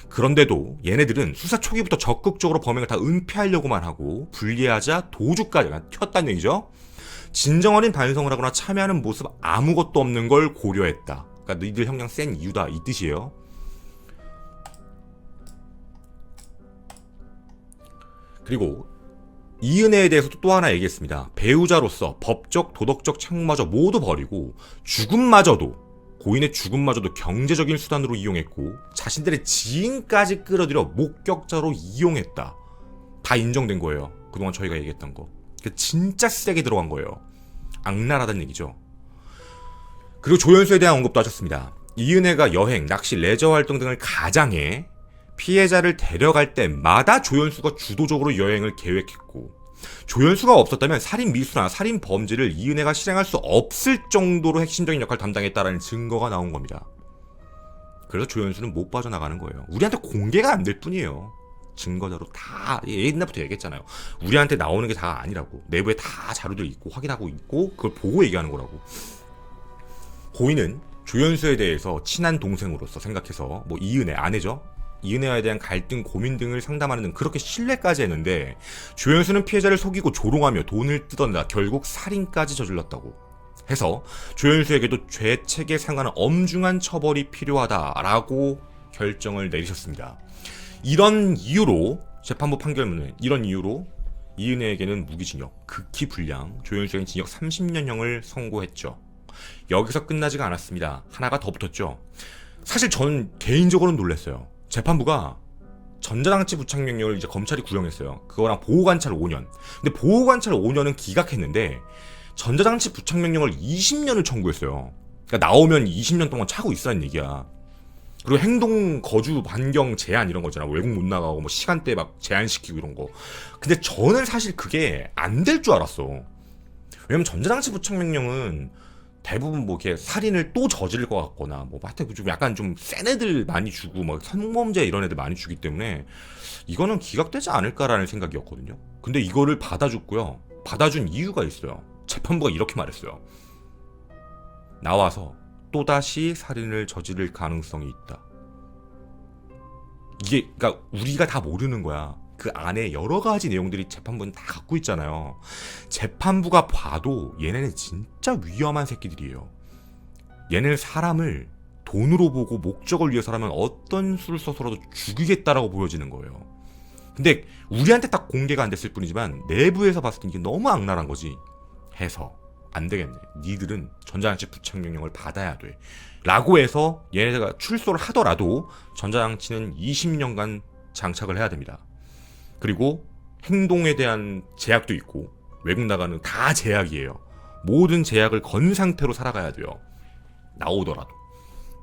그런데도 얘네들은 수사 초기부터 적극적으로 범행을 다 은폐하려고만 하고 분리하자 도주까지 켰다는 얘기죠. 진정 어린 반성을 하거나 참여하는 모습 아무것도 없는 걸 고려했다. 그러니까 너희들 형량 센 이유다 이 뜻이에요. 그리고 이은혜에 대해서도 또 하나 얘기했습니다. 배우자로서 법적, 도덕적 책무마저 모두 버리고 고인의 죽음마저도 경제적인 수단으로 이용했고 자신들의 지인까지 끌어들여 목격자로 이용했다. 다 인정된 거예요. 그동안 저희가 얘기했던 거. 진짜 세게 들어간 거예요. 악랄하다는 얘기죠. 그리고 조연수에 대한 언급도 하셨습니다. 이은혜가 여행, 낚시, 레저 활동 등을 가장해 피해자를 데려갈 때마다 조연수가 주도적으로 여행을 계획했고, 조연수가 없었다면 살인 미수나 살인 범죄를 이은혜가 실행할 수 없을 정도로 핵심적인 역할을 담당했다라는 증거가 나온 겁니다. 그래서 조연수는 못 빠져나가는 거예요. 우리한테 공개가 안 될 뿐이에요. 증거자로 다 옛날부터 얘기했잖아요. 우리한테 나오는 게 다가 아니라고. 내부에 다 자료들 있고 확인하고 있고 그걸 보고 얘기하는 거라고. 고인은 조연수에 대해서 친한 동생으로서 생각해서 이은혜 아내죠. 이은혜에 대한 갈등, 고민 등을 상담하는 등 그렇게 신뢰까지 했는데 조연수는 피해자를 속이고 조롱하며 돈을 뜯어내다 결국 살인까지 저질렀다고 해서 조연수에게도 죄책에 상하는 엄중한 처벌이 필요하다라고 결정을 내리셨습니다. 이런 이유로 재판부 판결문은 이은혜에게는 무기징역, 극히 불량, 조연수에게는 징역 30년형을 선고했죠. 여기서 끝나지가 않았습니다. 하나가 더 붙었죠. 사실 저는 개인적으로는 놀랐어요. 재판부가 전자장치 부착 명령을 이제 검찰이 구형했어요. 그거랑 보호관찰 5년. 근데 보호관찰 5년은 기각했는데 전자장치 부착 명령을 20년을 청구했어요. 그러니까 나오면 20년 동안 차고 있으라는 얘기야. 그리고 행동 거주 반경 제한 이런 거잖아. 외국 못 나가고 시간대 막 제한시키고 이런 거. 근데 저는 사실 그게 안 될 줄 알았어. 왜냐면 전자장치 부착 명령은 대부분 이렇게 살인을 또 저지를 것 같거나 하여튼 좀 약간 좀 센 애들 많이 주고 성범죄 이런 애들 많이 주기 때문에 이거는 기각되지 않을까라는 생각이었거든요. 근데 이거를 받아줬고요. 받아준 이유가 있어요. 재판부가 이렇게 말했어요. 나와서 살인을 저지를 가능성이 있다. 이게 그러니까 우리가 다 모르는 거야. 그 안에 여러 가지 내용들이 재판부는 다 갖고 있잖아요. 재판부가 봐도 얘네는 진짜 위험한 새끼들이에요. 얘네는 사람을 돈으로 보고 목적을 위해서라면 어떤 수를 써서라도 죽이겠다라고 보여지는 거예요. 근데 우리한테 딱 공개가 안 됐을 뿐이지만 내부에서 봤을 때 이게 너무 악랄한 거지. 해서 안 되겠네. 니들은 전자장치 부착 명령을 받아야 돼. 라고 해서 얘네가 출소를 하더라도 전자장치는 20년간 장착을 해야 됩니다. 그리고 행동에 대한 제약도 있고 외국 나가는 다 제약이에요. 모든 제약을 건 상태로 살아가야 돼요. 나오더라도.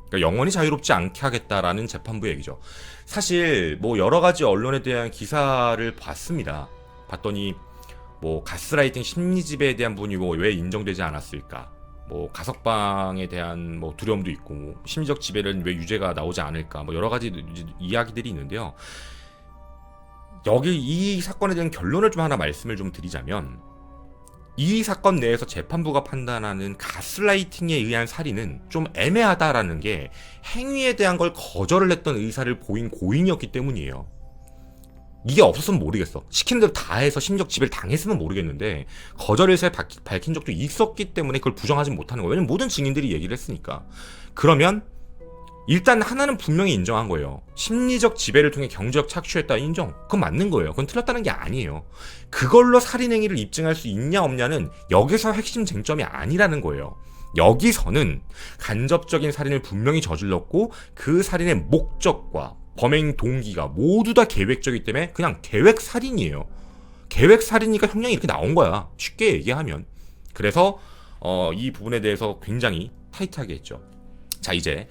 그러니까 영원히 자유롭지 않게 하겠다라는 재판부 얘기죠. 사실 여러 가지 언론에 대한 기사를 봤습니다. 봤더니 가스라이팅 심리지배에 대한 부분이 왜 인정되지 않았을까? 가석방에 대한 두려움도 있고 심리적 지배는 왜 유죄가 나오지 않을까? 여러 가지 이야기들이 있는데요. 여기 이 사건에 대한 결론을 좀 하나 말씀을 좀 드리자면, 이 사건 내에서 재판부가 판단하는 가스라이팅에 의한 살인은 좀 애매하다라는 게 행위에 대한 걸 거절을 했던 의사를 보인 고인이었기 때문이에요. 이게 없었으면 모르겠어. 시키는 대로 다 해서 심지어 지배를 당했으면 모르겠는데 거절 의사를 밝힌 적도 있었기 때문에 그걸 부정하지 못하는 거예요. 왜냐면 모든 증인들이 얘기를 했으니까. 그러면 일단 하나는 분명히 인정한 거예요. 심리적 지배를 통해 경제적 착취했다 인정. 그건 맞는 거예요. 그건 틀렸다는 게 아니에요. 그걸로 살인행위를 입증할 수 있냐 없냐는 여기서 핵심 쟁점이 아니라는 거예요. 여기서는 간접적인 살인을 분명히 저질렀고 그 살인의 목적과 범행 동기가 모두 다 계획적이기 때문에 그냥 계획 살인이에요. 계획 살인이니까 형량이 이렇게 나온 거야. 쉽게 얘기하면. 그래서 이 부분에 대해서 굉장히 타이트하게 했죠. 자, 이제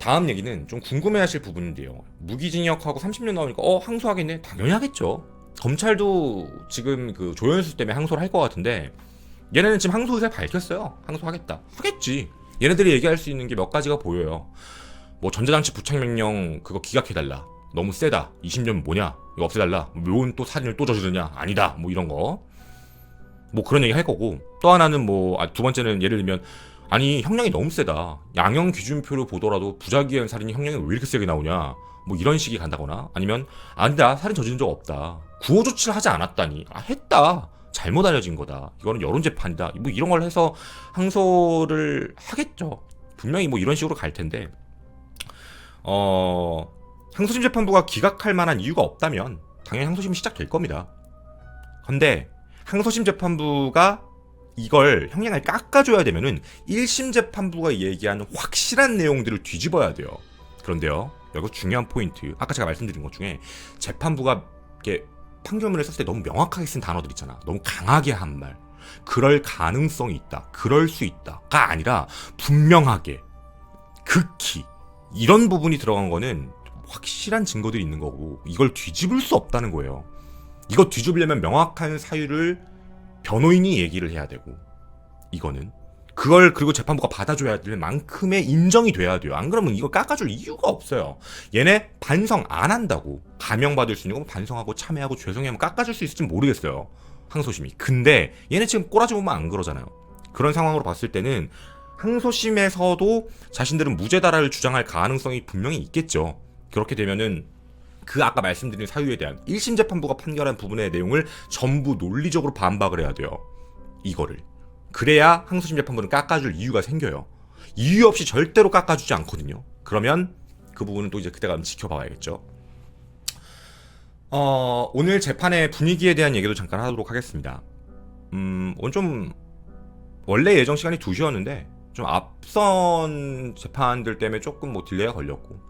다음 얘기는 좀 궁금해하실 부분인데요. 무기징역하고 30년 나오니까 항소하겠네? 당연히 하겠죠. 검찰도 지금 그 조현수 때문에 항소를 할 것 같은데 얘네는 지금 항소 의사를 밝혔어요. 항소하겠다. 하겠지. 얘네들이 얘기할 수 있는 게 몇 가지가 보여요. 뭐 전자장치 부착명령 그거 기각해달라. 너무 세다. 20년 뭐냐? 이거 없애달라. 묘은 또 살인을 또 저지르냐? 아니다. 뭐 이런 거. 뭐 그런 얘기 할 거고. 또 하나는 두 번째는 예를 들면 아니 형량이 너무 세다. 양형 기준표를 보더라도 부작위한 살인이 형량이 왜 이렇게 세게 나오냐. 뭐 이런 식이 간다거나 아니면 아니다. 살인 저지른 적 없다. 구호 조치를 하지 않았다니. 했다. 잘못 알려진 거다. 이거는 여론재판이다. 뭐 이런 걸 해서 항소를 하겠죠. 분명히 뭐 이런 식으로 갈 텐데 항소심 재판부가 기각할 만한 이유가 없다면 당연히 항소심이 시작될 겁니다. 근데 항소심 재판부가 이걸 형량을 깎아줘야 되면은 1심 재판부가 얘기한 확실한 내용들을 뒤집어야 돼요. 그런데요, 여기서 중요한 포인트. 아까 제가 말씀드린 것 중에 재판부가 이렇게 판결문을 썼을 때 너무 명확하게 쓴 단어들 있잖아. 너무 강하게 한 말. 그럴 가능성이 있다. 그럴 수 있다가 아니라 분명하게, 극히 이런 부분이 들어간 거는 확실한 증거들이 있는 거고 이걸 뒤집을 수 없다는 거예요. 이거 뒤집으려면 명확한 사유를 변호인이 얘기를 해야 되고 이거는 그걸 그리고 재판부가 받아줘야 될 만큼의 인정이 돼야 돼요. 안 그러면 이거 깎아줄 이유가 없어요. 얘네 반성 안 한다고. 감형받을 수 있는 거 반성하고 참여하고 죄송해하면 깎아줄 수 있을지 모르겠어요. 항소심이. 근데 얘네 지금 꼬라지 보면 안 그러잖아요. 그런 상황으로 봤을 때는 항소심에서도 자신들은 무죄다라를 주장할 가능성이 분명히 있겠죠. 그렇게 되면은 그 아까 말씀드린 사유에 대한 1심 재판부가 판결한 부분의 내용을 전부 논리적으로 반박을 해야 돼요. 이거를. 그래야 항소심 재판부는 깎아줄 이유가 생겨요. 이유 없이 절대로 깎아주지 않거든요. 그러면 그 부분은 또 이제 그때가 지켜봐야겠죠. 오늘 재판의 분위기에 대한 얘기도 잠깐 하도록 하겠습니다. 오늘 좀 원래 예정 시간이 2시였는데 좀 앞선 재판들 때문에 조금 뭐 딜레이가 걸렸고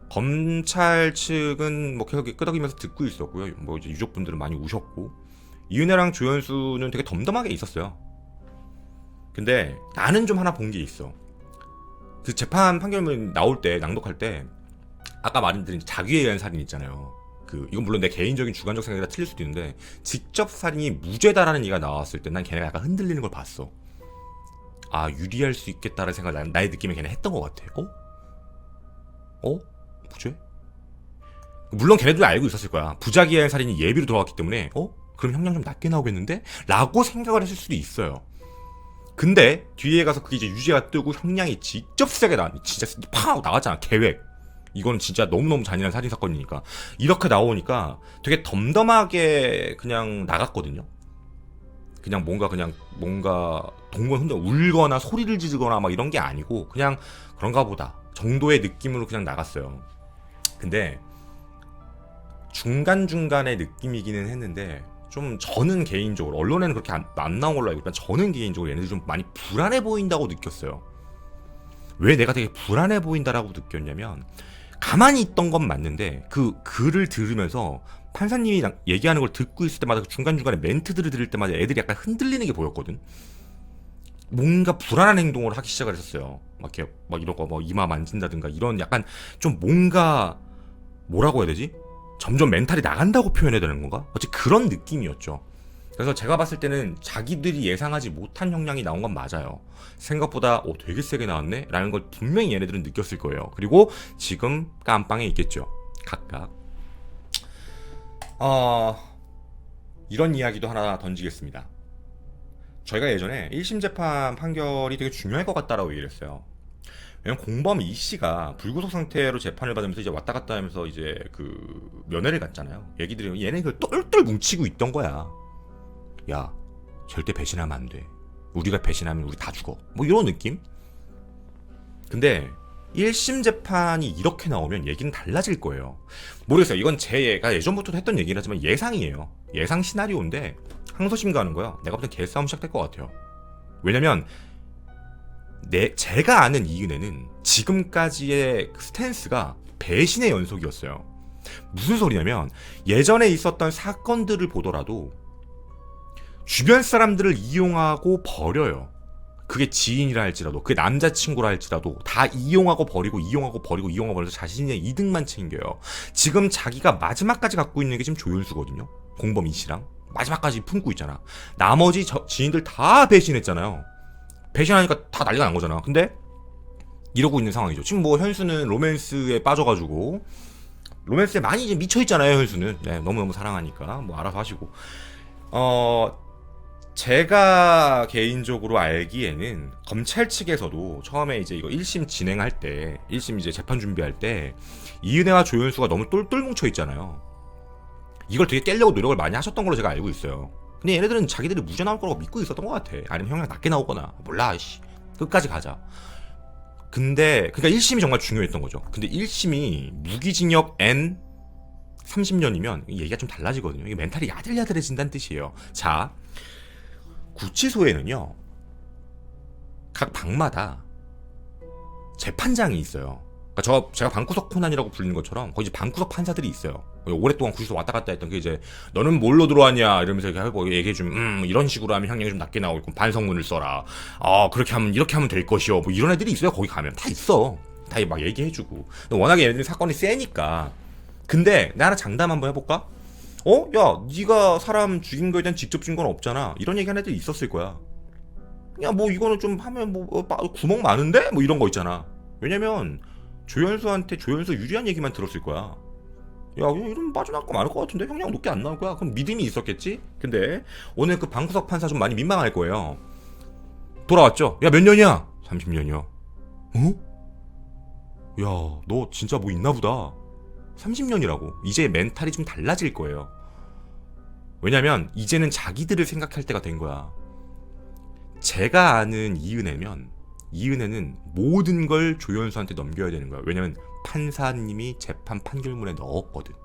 검찰 측은 뭐 계속 끄덕이면서 듣고 있었고요. 뭐 이제 유족분들은 많이 우셨고 이은혜랑 조현수는 되게 덤덤하게 있었어요. 근데 나는 좀 하나 본 게 있어. 그 재판 판결문 나올 때 낭독할 때 아까 말씀드린 자기에 의한 살인 있잖아요. 이건 물론 내 개인적인 주관적 생각이라 틀릴 수도 있는데 직접 살인이 무죄다라는 얘기가 나왔을 때 난 걔네가 약간 흔들리는 걸 봤어. 유리할 수 있겠다라는 생각을 나의 느낌에 걔네 했던 것 같아. 무죄? 물론 걔네도 알고 있었을 거야. 부작위한 살인이 예비로 들어갔기 때문에 그럼 형량 좀 낮게 나오겠는데? 라고 생각을 했을 수도 있어요. 근데 뒤에 가서 그게 이제 유죄가 뜨고 형량이 직접 세게 진짜 팍 나왔잖아. 계획. 이거는 진짜 너무너무 잔인한 살인사건이니까. 이렇게 나오니까 되게 덤덤하게 그냥 나갔거든요. 그냥 뭔가 동건 흔들 울거나 소리를 지르거나 막 이런 게 아니고 그냥 그런가 보다 정도의 느낌으로 그냥 나갔어요. 근데 중간중간의 느낌이기는 했는데 좀 저는 개인적으로 언론에는 그렇게 안 나온 걸로 알고 있지만 저는 개인적으로 얘네들이 좀 많이 불안해 보인다고 느꼈어요. 왜 내가 되게 불안해 보인다라고 느꼈냐면 가만히 있던 건 맞는데 그 글을 들으면서 판사님이 얘기하는 걸 듣고 있을 때마다 중간중간에 멘트들을 들을 때마다 애들이 약간 흔들리는 게 보였거든. 뭔가 불안한 행동을 하기 시작을 했었어요. 막 이런 거 이마 만진다든가 이런 약간 좀 뭔가 뭐라고 해야 되지? 점점 멘탈이 나간다고 표현해야 되는 건가? 어찌 그런 느낌이었죠. 그래서 제가 봤을 때는 자기들이 예상하지 못한 형량이 나온 건 맞아요. 생각보다 되게 세게 나왔네? 라는 걸 분명히 얘네들은 느꼈을 거예요. 그리고 지금 깜빵에 있겠죠. 각각. 이런 이야기도 하나 던지겠습니다. 저희가 예전에 1심 재판 판결이 되게 중요할 것 같다라고 얘기를 했어요. 왜냐면 공범 이 씨가 불구속 상태로 재판을 받으면서 이제 왔다 갔다 하면서 이제 그 면회를 갔잖아요. 얘기들이 얘네 그 똘똘 뭉치고 있던 거야. 야, 절대 배신하면 안 돼. 우리가 배신하면 우리 다 죽어. 뭐 이런 느낌? 근데 1심 재판이 이렇게 나오면 얘기는 달라질 거예요. 모르겠어요. 이건 제가 예전부터 했던 얘기긴 하지만 예상이에요. 예상 시나리오인데 항소심 가는 거야. 내가 볼 땐 개싸움 시작될 것 같아요. 왜냐면 제가 아는 이은혜는 지금까지의 그 스탠스가 배신의 연속이었어요. 무슨 소리냐면 예전에 있었던 사건들을 보더라도 주변 사람들을 이용하고 버려요. 그게 지인이라 할지라도, 그게 남자친구라 할지라도 다 이용하고 버리고 이용하고 버리고 이용하고 버려서 자신의 이득만 챙겨요. 지금 자기가 마지막까지 갖고 있는 게 지금 조연수거든요. 공범 이 씨랑 마지막까지 품고 있잖아. 나머지 지인들 다 배신했잖아요. 배신하니까 다 난리가 난 거잖아. 근데 이러고 있는 상황이죠. 지금 뭐 현수는 로맨스에 빠져가지고 로맨스에 많이 이제 미쳐있잖아요. 현수는 너무너무 사랑하니까 뭐 알아서 하시고. 제가 개인적으로 알기에는 검찰 측에서도 처음에 이제 이거 1심 진행할 때, 1심 이제 재판 준비할 때 이은혜와 조연수가 너무 똘똘 뭉쳐 있잖아요. 이걸 되게 깨려고 노력을 많이 하셨던 걸로 제가 알고 있어요. 근데 얘네들은 자기들이 무죄 나올 거라고 믿고 있었던 것 같아. 아니면 형량 낮게 나오거나 몰라. 씨. 끝까지 가자. 근데 그러니까 1심이 정말 중요했던 거죠. 근데 1심이 무기징역 N 30년이면 얘기가 좀 달라지거든요. 이게 멘탈이 야들야들해진다는 뜻이에요. 자, 구치소에는요 각 방마다 재판장이 있어요. 그러니까 제가 방구석 코난이라고 불리는 것처럼 거기 이제 방구석 판사들이 있어요. 오랫동안 구치소 왔다 갔다 했던 게 이제 너는 뭘로 들어왔냐 이러면서 얘기해 주면 이런 식으로 하면 형량이 좀 낮게 나오고 반성문을 써라. 그렇게 하면 이렇게 하면 될 것이요. 뭐 이런 애들이 있어요. 거기 가면 다 있어. 다 막 얘기해주고. 워낙에 얘네들이 사건이 세니까. 근데 내가 하나 장담 한번 해볼까? 야, 네가 사람 죽인 거에 대한 직접 증거는 없잖아. 이런 얘기하는 애들이 있었을 거야. 야, 뭐 이거는 좀 하면 뭐 구멍 많은데? 뭐 이런 거 있잖아. 왜냐면 조연수한테 조연수 유리한 얘기만 들었을 거야. 야, 이러면 빠져나갈 거 많을 것 같은데? 형량 높게 안 나올 거야? 그럼 믿음이 있었겠지? 근데 오늘 그 방구석 판사 좀 많이 민망할 거예요. 돌아왔죠? 야, 몇 년이야? 30년이요. 야, 너 진짜 뭐 있나 보다. 30년이라고. 이제 멘탈이 좀 달라질 거예요. 왜냐면 이제는 자기들을 생각할 때가 된 거야. 제가 아는 이은혜면 이은혜는 모든 걸 조연수한테 넘겨야 되는 거야. 왜냐면 판사님이 재판 판결문에 넣었거든.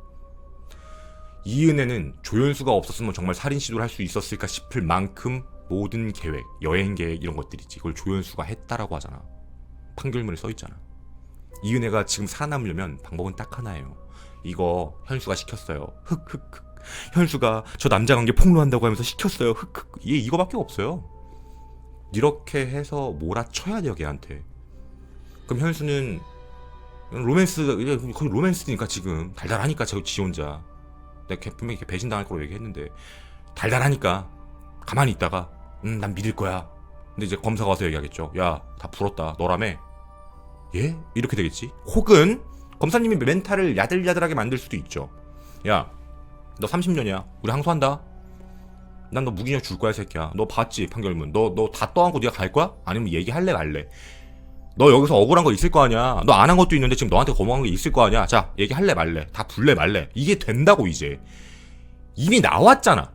이은혜는 조연수가 없었으면 정말 살인 시도를 할 수 있었을까 싶을 만큼 모든 계획, 여행 계획 이런 것들이지. 이걸 조연수가 했다라고 하잖아. 판결문에 써있잖아. 이은혜가 지금 살아남으려면 방법은 딱 하나예요. 이거 현수가 시켰어요. 흑흑흑. 현수가 저 남자 관계 폭로한다고 하면서 시켰어요. 흑흑. 이거밖에 없어요. 이렇게 해서 몰아쳐야 돼요, 걔한테. 그럼 현수는 로맨스, 거의 로맨스니까 지금 달달하니까 지 혼자. 내가 분명히 이렇게 배신당할 거로 얘기했는데 달달하니까 가만히 있다가 난 믿을 거야. 근데 이제 검사가 와서 얘기하겠죠. 야, 다 풀었다. 너라며? 예? 이렇게 되겠지. 혹은 검사님이 멘탈을 야들야들하게 만들 수도 있죠. 야, 너 30년이야. 우리 항소한다. 난 너 무기징역 줄 거야, 새끼야. 너 봤지, 판결문. 너 다 떠안고 네가 갈 거야? 아니면 얘기할래 말래? 너 여기서 억울한 거 있을 거 아니야. 너 안 한 것도 있는데 지금 너한테 거부한 게 있을 거 아니야. 자, 얘기할래 말래? 다 불래 말래? 이게 된다고. 이제 이미 나왔잖아.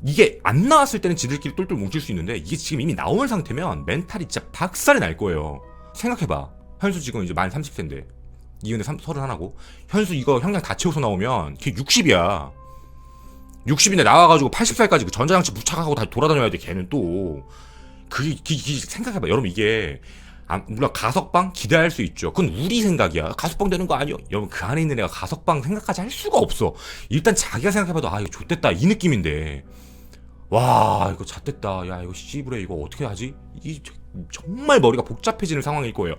이게 안 나왔을 때는 지들끼리 똘똘 뭉칠 수 있는데 이게 지금 이미 나온 상태면 멘탈이 진짜 박살이 날 거예요. 생각해봐. 현수 지금 이제 만 30세인데 이은혜 31하고 현수 이거 형량 다 채워서 나오면 걔 60이야. 60인데 나와가지고 80살까지 그 전자장치 부착하고 다시 돌아다녀야 돼. 걔는 또 그게 생각해봐. 여러분 이게 물론 가석방 기대할 수 있죠. 그건 우리 생각이야. 가석방 되는 거 아니요. 여러분 그 안에 있는 애가 가석방 생각까지 할 수가 없어. 일단 자기가 생각해봐도 이거 좆됐다 이 느낌인데 와 이거 잣됐다. 야 이거 씨부레 이거 어떻게 하지? 이 정말 머리가 복잡해지는 상황일 거예요.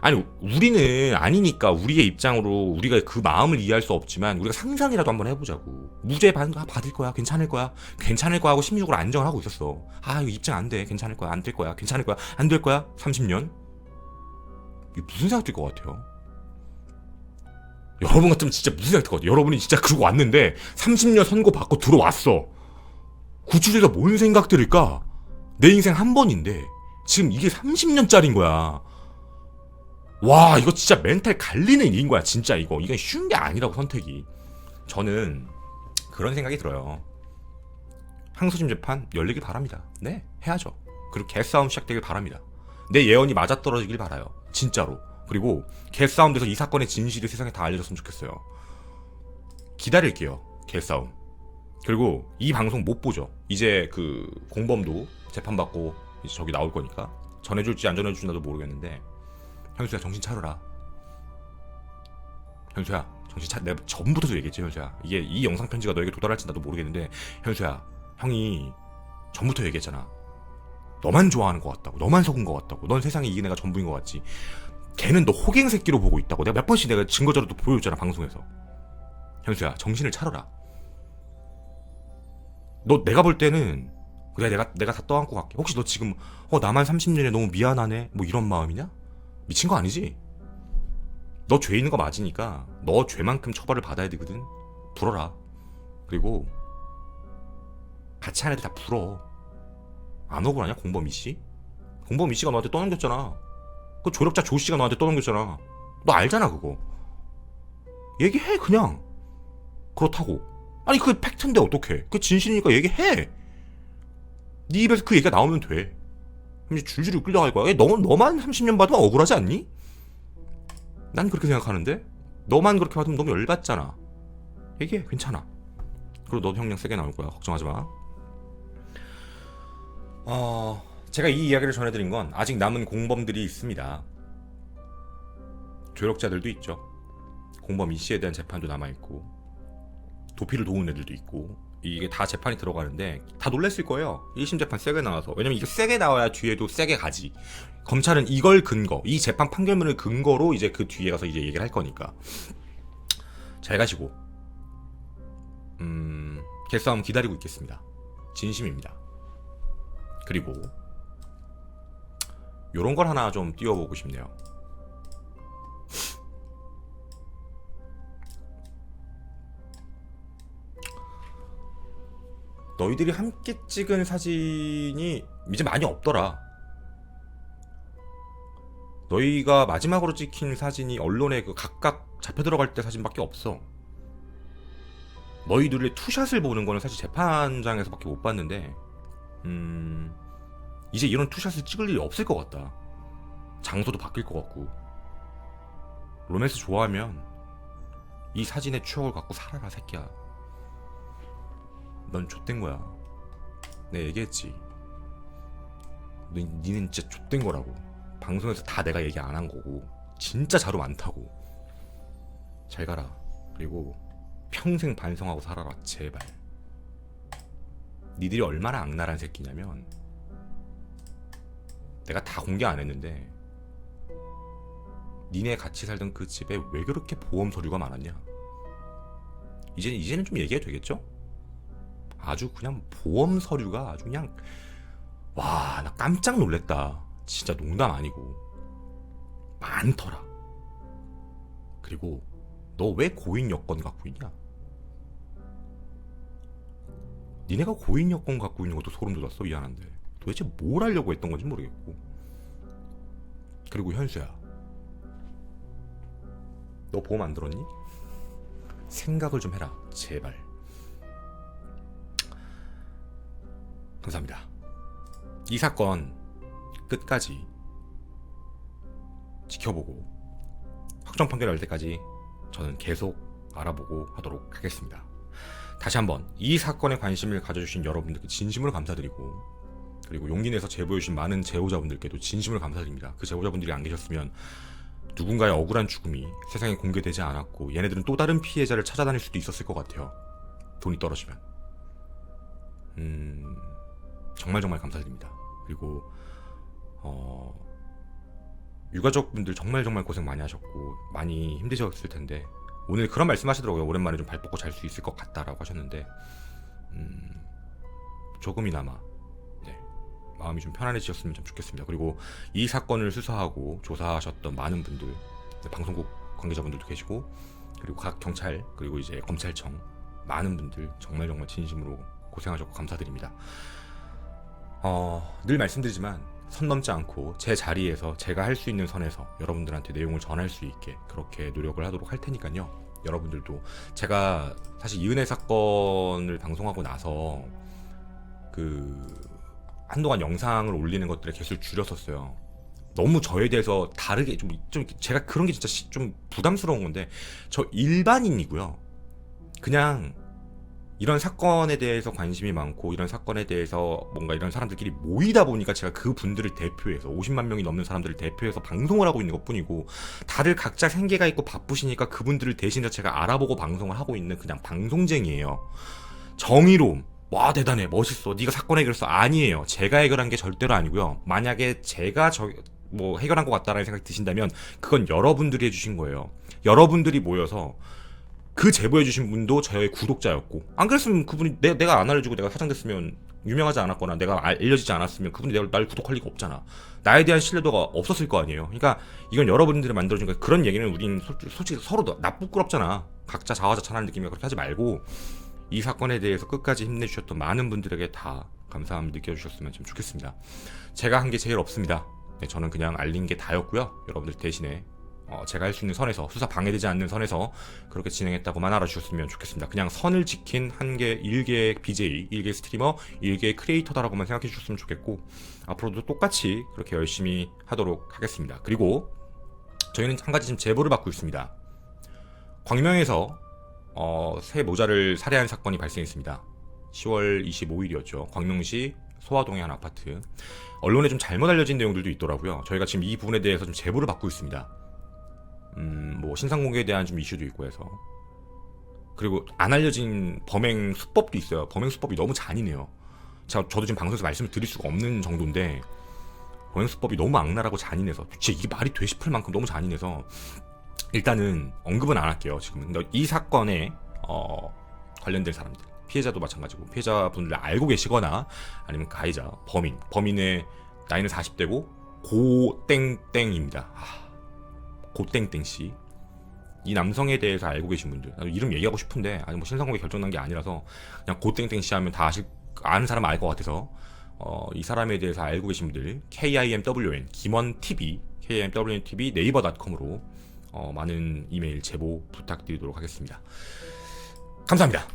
아니 우리는 아니니까 우리의 입장으로 우리가 그 마음을 이해할 수 없지만 우리가 상상이라도 한번 해보자고. 무죄 받을 거야. 괜찮을 거야 하고 심리적으로 안정을 하고 있었어. 이거 입증 안 돼. 괜찮을 거야. 안 될 거야. 괜찮을 거야. 안 될 거야. 30년? 이게 무슨 생각 들 것 같아요? 여러분 같으면 진짜 무슨 생각 들 것 같아요? 여러분이 진짜 그러고 왔는데 30년 선고 받고 들어왔어. 구치소에서 뭔 생각 들을까? 내 인생 한 번인데 지금 이게 30년짜리인 거야. 와, 이거 진짜 멘탈 갈리는 일인 거야, 진짜 이거. 이건 쉬운 게 아니라고, 선택이. 저는 그런 생각이 들어요. 항소심 재판 열리길 바랍니다. 네, 해야죠. 그리고 개싸움 시작되길 바랍니다. 내 예언이 맞아떨어지길 바라요. 진짜로. 그리고 개싸움 돼서 이 사건의 진실이 세상에 다 알려졌으면 좋겠어요. 기다릴게요. 개싸움. 그리고 이 방송 못 보죠. 이제 그 공범도 재판받고 이제 저기 나올 거니까 전해줄지 안 전해줄지 나도 모르겠는데, 현수야 정신 차려라. 현수야 정신 차. 내가 전부터 얘기했지, 현수야. 이게 이 영상 편지가 너에게 도달할지 나도 모르겠는데, 현수야, 형이 전부터 얘기했잖아. 너만 좋아하는 것 같다고, 너만 속은 것 같다고, 넌 세상에 이게 내가 전부인 것 같지. 걔는 너 호갱 새끼로 보고 있다고 내가 몇 번씩 내가 증거자료도 보여줬잖아, 방송에서. 현수야 정신을 차려라. 너 내가 볼 때는 그래, 내가 다 떠안고 갈게. 혹시 너 지금 나만 30년에 너무 미안하네 뭐 이런 마음이냐? 미친 거 아니지? 너 죄 있는 거 맞으니까 너 죄만큼 처벌을 받아야 되거든. 불어라. 그리고 같이 한 애들 다 불어. 안 억울하냐, 공범 이씨? 공범 이씨가 너한테 떠넘겼잖아. 그 조력자 조씨가 너한테 떠넘겼잖아. 너 알잖아 그거. 얘기해 그냥. 그렇다고. 아니 그게 팩트인데 어떡해. 그게 진실이니까 얘기해. 네 입에서 그 얘기가 나오면 돼. 이제 줄줄이 끌려갈 거야. 너만 30년 받으면 억울하지 않니? 난 그렇게 생각하는데. 너만 그렇게 받으면 너무 열받잖아. 얘기해. 괜찮아. 그리고 너도 형량 세게 나올 거야. 걱정하지 마. 제가 이 이야기를 전해드린 건 아직 남은 공범들이 있습니다. 조력자들도 있죠. 공범 이씨에 대한 재판도 남아있고, 도피를 도운 애들도 있고, 이게 다 재판이 들어가는데 다 놀랬을 거예요. 1심 재판 세게 나와서. 왜냐면 이게 세게 나와야 뒤에도 세게 가지. 검찰은 이걸 근거, 이 재판 판결문을 근거로 이제 그 뒤에 가서 이제 얘기를 할 거니까. 잘 가시고, 개싸움 기다리고 있겠습니다. 진심입니다. 그리고 요런 걸 하나 좀 띄워보고 싶네요. 너희들이 함께 찍은 사진이 이제 많이 없더라. 너희가 마지막으로 찍힌 사진이 언론에 그 각각 잡혀 들어갈 때 사진밖에 없어. 너희들의 투샷을 보는 거는 사실 재판장에서밖에 못 봤는데, 이제 이런 투샷을 찍을 일이 없을 것 같다. 장소도 바뀔 것 같고. 로맨스 좋아하면 이 사진의 추억을 갖고 살아라, 새끼야. 넌 좆된 거야. 내가 얘기했지. 니는 진짜 좆된 거라고. 방송에서 다 내가 얘기 안 한 거고. 진짜 자료 많다고. 잘 가라. 그리고 평생 반성하고 살아라, 제발. 니들이 얼마나 악랄한 새끼냐면, 내가 다 공개 안 했는데 니네 같이 살던 그 집에 왜 그렇게 보험 서류가 많았냐? 이제는 좀 얘기해도 되겠죠? 아주 그냥 보험 서류가 아주 그냥, 와, 나 깜짝 놀랬다. 진짜 농담 아니고 많더라. 그리고 너 왜 고인 여권 갖고 있냐? 니네가 고인 여권 갖고 있는 것도 소름 돋았어. 미안한데 도대체 뭘 하려고 했던 건지 모르겠고. 그리고 현수야, 너 보험 안 들었니? 생각을 좀 해라, 제발. 감사합니다. 이 사건 끝까지 지켜보고 확정 판결 날 때까지 저는 계속 알아보고 하도록 하겠습니다. 다시 한번 이 사건에 관심을 가져주신 여러분들께 진심으로 감사드리고, 그리고 용기 내서 제보해주신 많은 제보자분들께도 진심으로 감사드립니다. 그 제보자분들이 안 계셨으면 누군가의 억울한 죽음이 세상에 공개되지 않았고 얘네들은 또 다른 피해자를 찾아다닐 수도 있었을 것 같아요. 돈이 떨어지면. 정말 감사드립니다. 그리고 유가족분들 정말 고생 많이 하셨고 많이 힘드셨을 텐데, 오늘 그런 말씀 하시더라고요. 오랜만에 좀 발 뻗고 잘 수 있을 것 같다라고 하셨는데, 조금이나마 마음이 좀 편안해지셨으면 좀 좋겠습니다. 그리고 이 사건을 수사하고 조사하셨던 많은 분들, 방송국 관계자분들도 계시고, 그리고 각 경찰, 그리고 이제 검찰청 많은 분들 정말 진심으로 고생하셨고 감사드립니다. 늘 말씀드리지만 선 넘지 않고 제 자리에서 제가 할 수 있는 선에서 여러분들한테 내용을 전할 수 있게 그렇게 노력을 하도록 할 테니까요. 여러분들도 제가 사실 이은혜 사건을 방송하고 나서 한동안 영상을 올리는 것들의 개수를 줄였었어요. 너무 저에 대해서 다르게 좀 제가 그런 게 진짜 좀 부담스러운 건데, 저 일반인이고요. 그냥 이런 사건에 대해서 관심이 많고 이런 사건에 대해서 뭔가 이런 사람들끼리 모이다 보니까 제가 그 분들을 대표해서 50만 명이 넘는 사람들을 대표해서 방송을 하고 있는 것뿐이고, 다들 각자 생계가 있고 바쁘시니까 그분들을 대신해서 제가 알아보고 방송을 하고 있는 그냥 방송쟁이에요. 정의로움, 와 대단해, 멋있어, 네가 사건 해결했어, 아니에요. 제가 해결한 게 절대로 아니고요. 만약에 제가 해결한 것 같다라는 생각이 드신다면 그건 여러분들이 해주신 거예요. 여러분들이 모여서 그 제보해주신 분도 저의 구독자였고, 안 그랬으면 그분이 내가 안 알려주고 내가 사장됐으면, 유명하지 않았거나 내가 알려지지 않았으면 그분이 날 구독할 리가 없잖아. 나에 대한 신뢰도가 없었을 거 아니에요. 그러니까 이건 여러분들이 만들어준 거야. 그런 얘기는 우린 솔직히 서로 나 부끄럽잖아. 각자 자화자찬하는 느낌이야. 그렇게 하지 말고 이 사건에 대해서 끝까지 힘내주셨던 많은 분들에게 다 감사함을 느껴주셨으면 좀 좋겠습니다. 제가 한 게 제일 없습니다. 네, 저는 그냥 알린 게 다였고요. 여러분들 대신에 제가 할 수 있는 선에서, 수사 방해되지 않는 선에서 그렇게 진행했다고만 알아주셨으면 좋겠습니다. 그냥 선을 지킨 일개 BJ, 일개 스트리머, 일개 크리에이터다라고만 생각해 주셨으면 좋겠고, 앞으로도 똑같이 그렇게 열심히 하도록 하겠습니다. 그리고 저희는 한 가지 지금 제보를 받고 있습니다. 광명에서 새 모자를 살해한 사건이 발생했습니다. 10월 25일이었죠. 광명시 소화동의 한 아파트. 언론에 좀 잘못 알려진 내용들도 있더라고요. 저희가 지금 이 부분에 대해서 좀 제보를 받고 있습니다. 신상 공개에 대한 좀 이슈도 있고 해서. 그리고 안 알려진 범행 수법도 있어요. 범행 수법이 너무 잔인해요. 저도 지금 방송에서 말씀을 드릴 수가 없는 정도인데, 범행 수법이 너무 악랄하고 잔인해서 진짜 이게 말이 돼 싶을 만큼 너무 잔인해서 일단은 언급은 안 할게요. 지금은 이 사건에 관련된 사람들, 피해자도 마찬가지고, 피해자분들 알고 계시거나 아니면 가해자, 범인의 나이는 40대고 고땡땡입니다. 고땡땡씨, 이 남성에 대해서 알고 계신 분들, 이름 얘기하고 싶은데 아직 신상공개 결정난 게 아니라서 그냥 고땡땡씨 하면 다 아는 사람 알 것 같아서 이 사람에 대해서 알고 계신 분들 KIMWN 김원TV, KIMWNTV 네이버닷컴으로 많은 이메일 제보 부탁드리도록 하겠습니다. 감사합니다.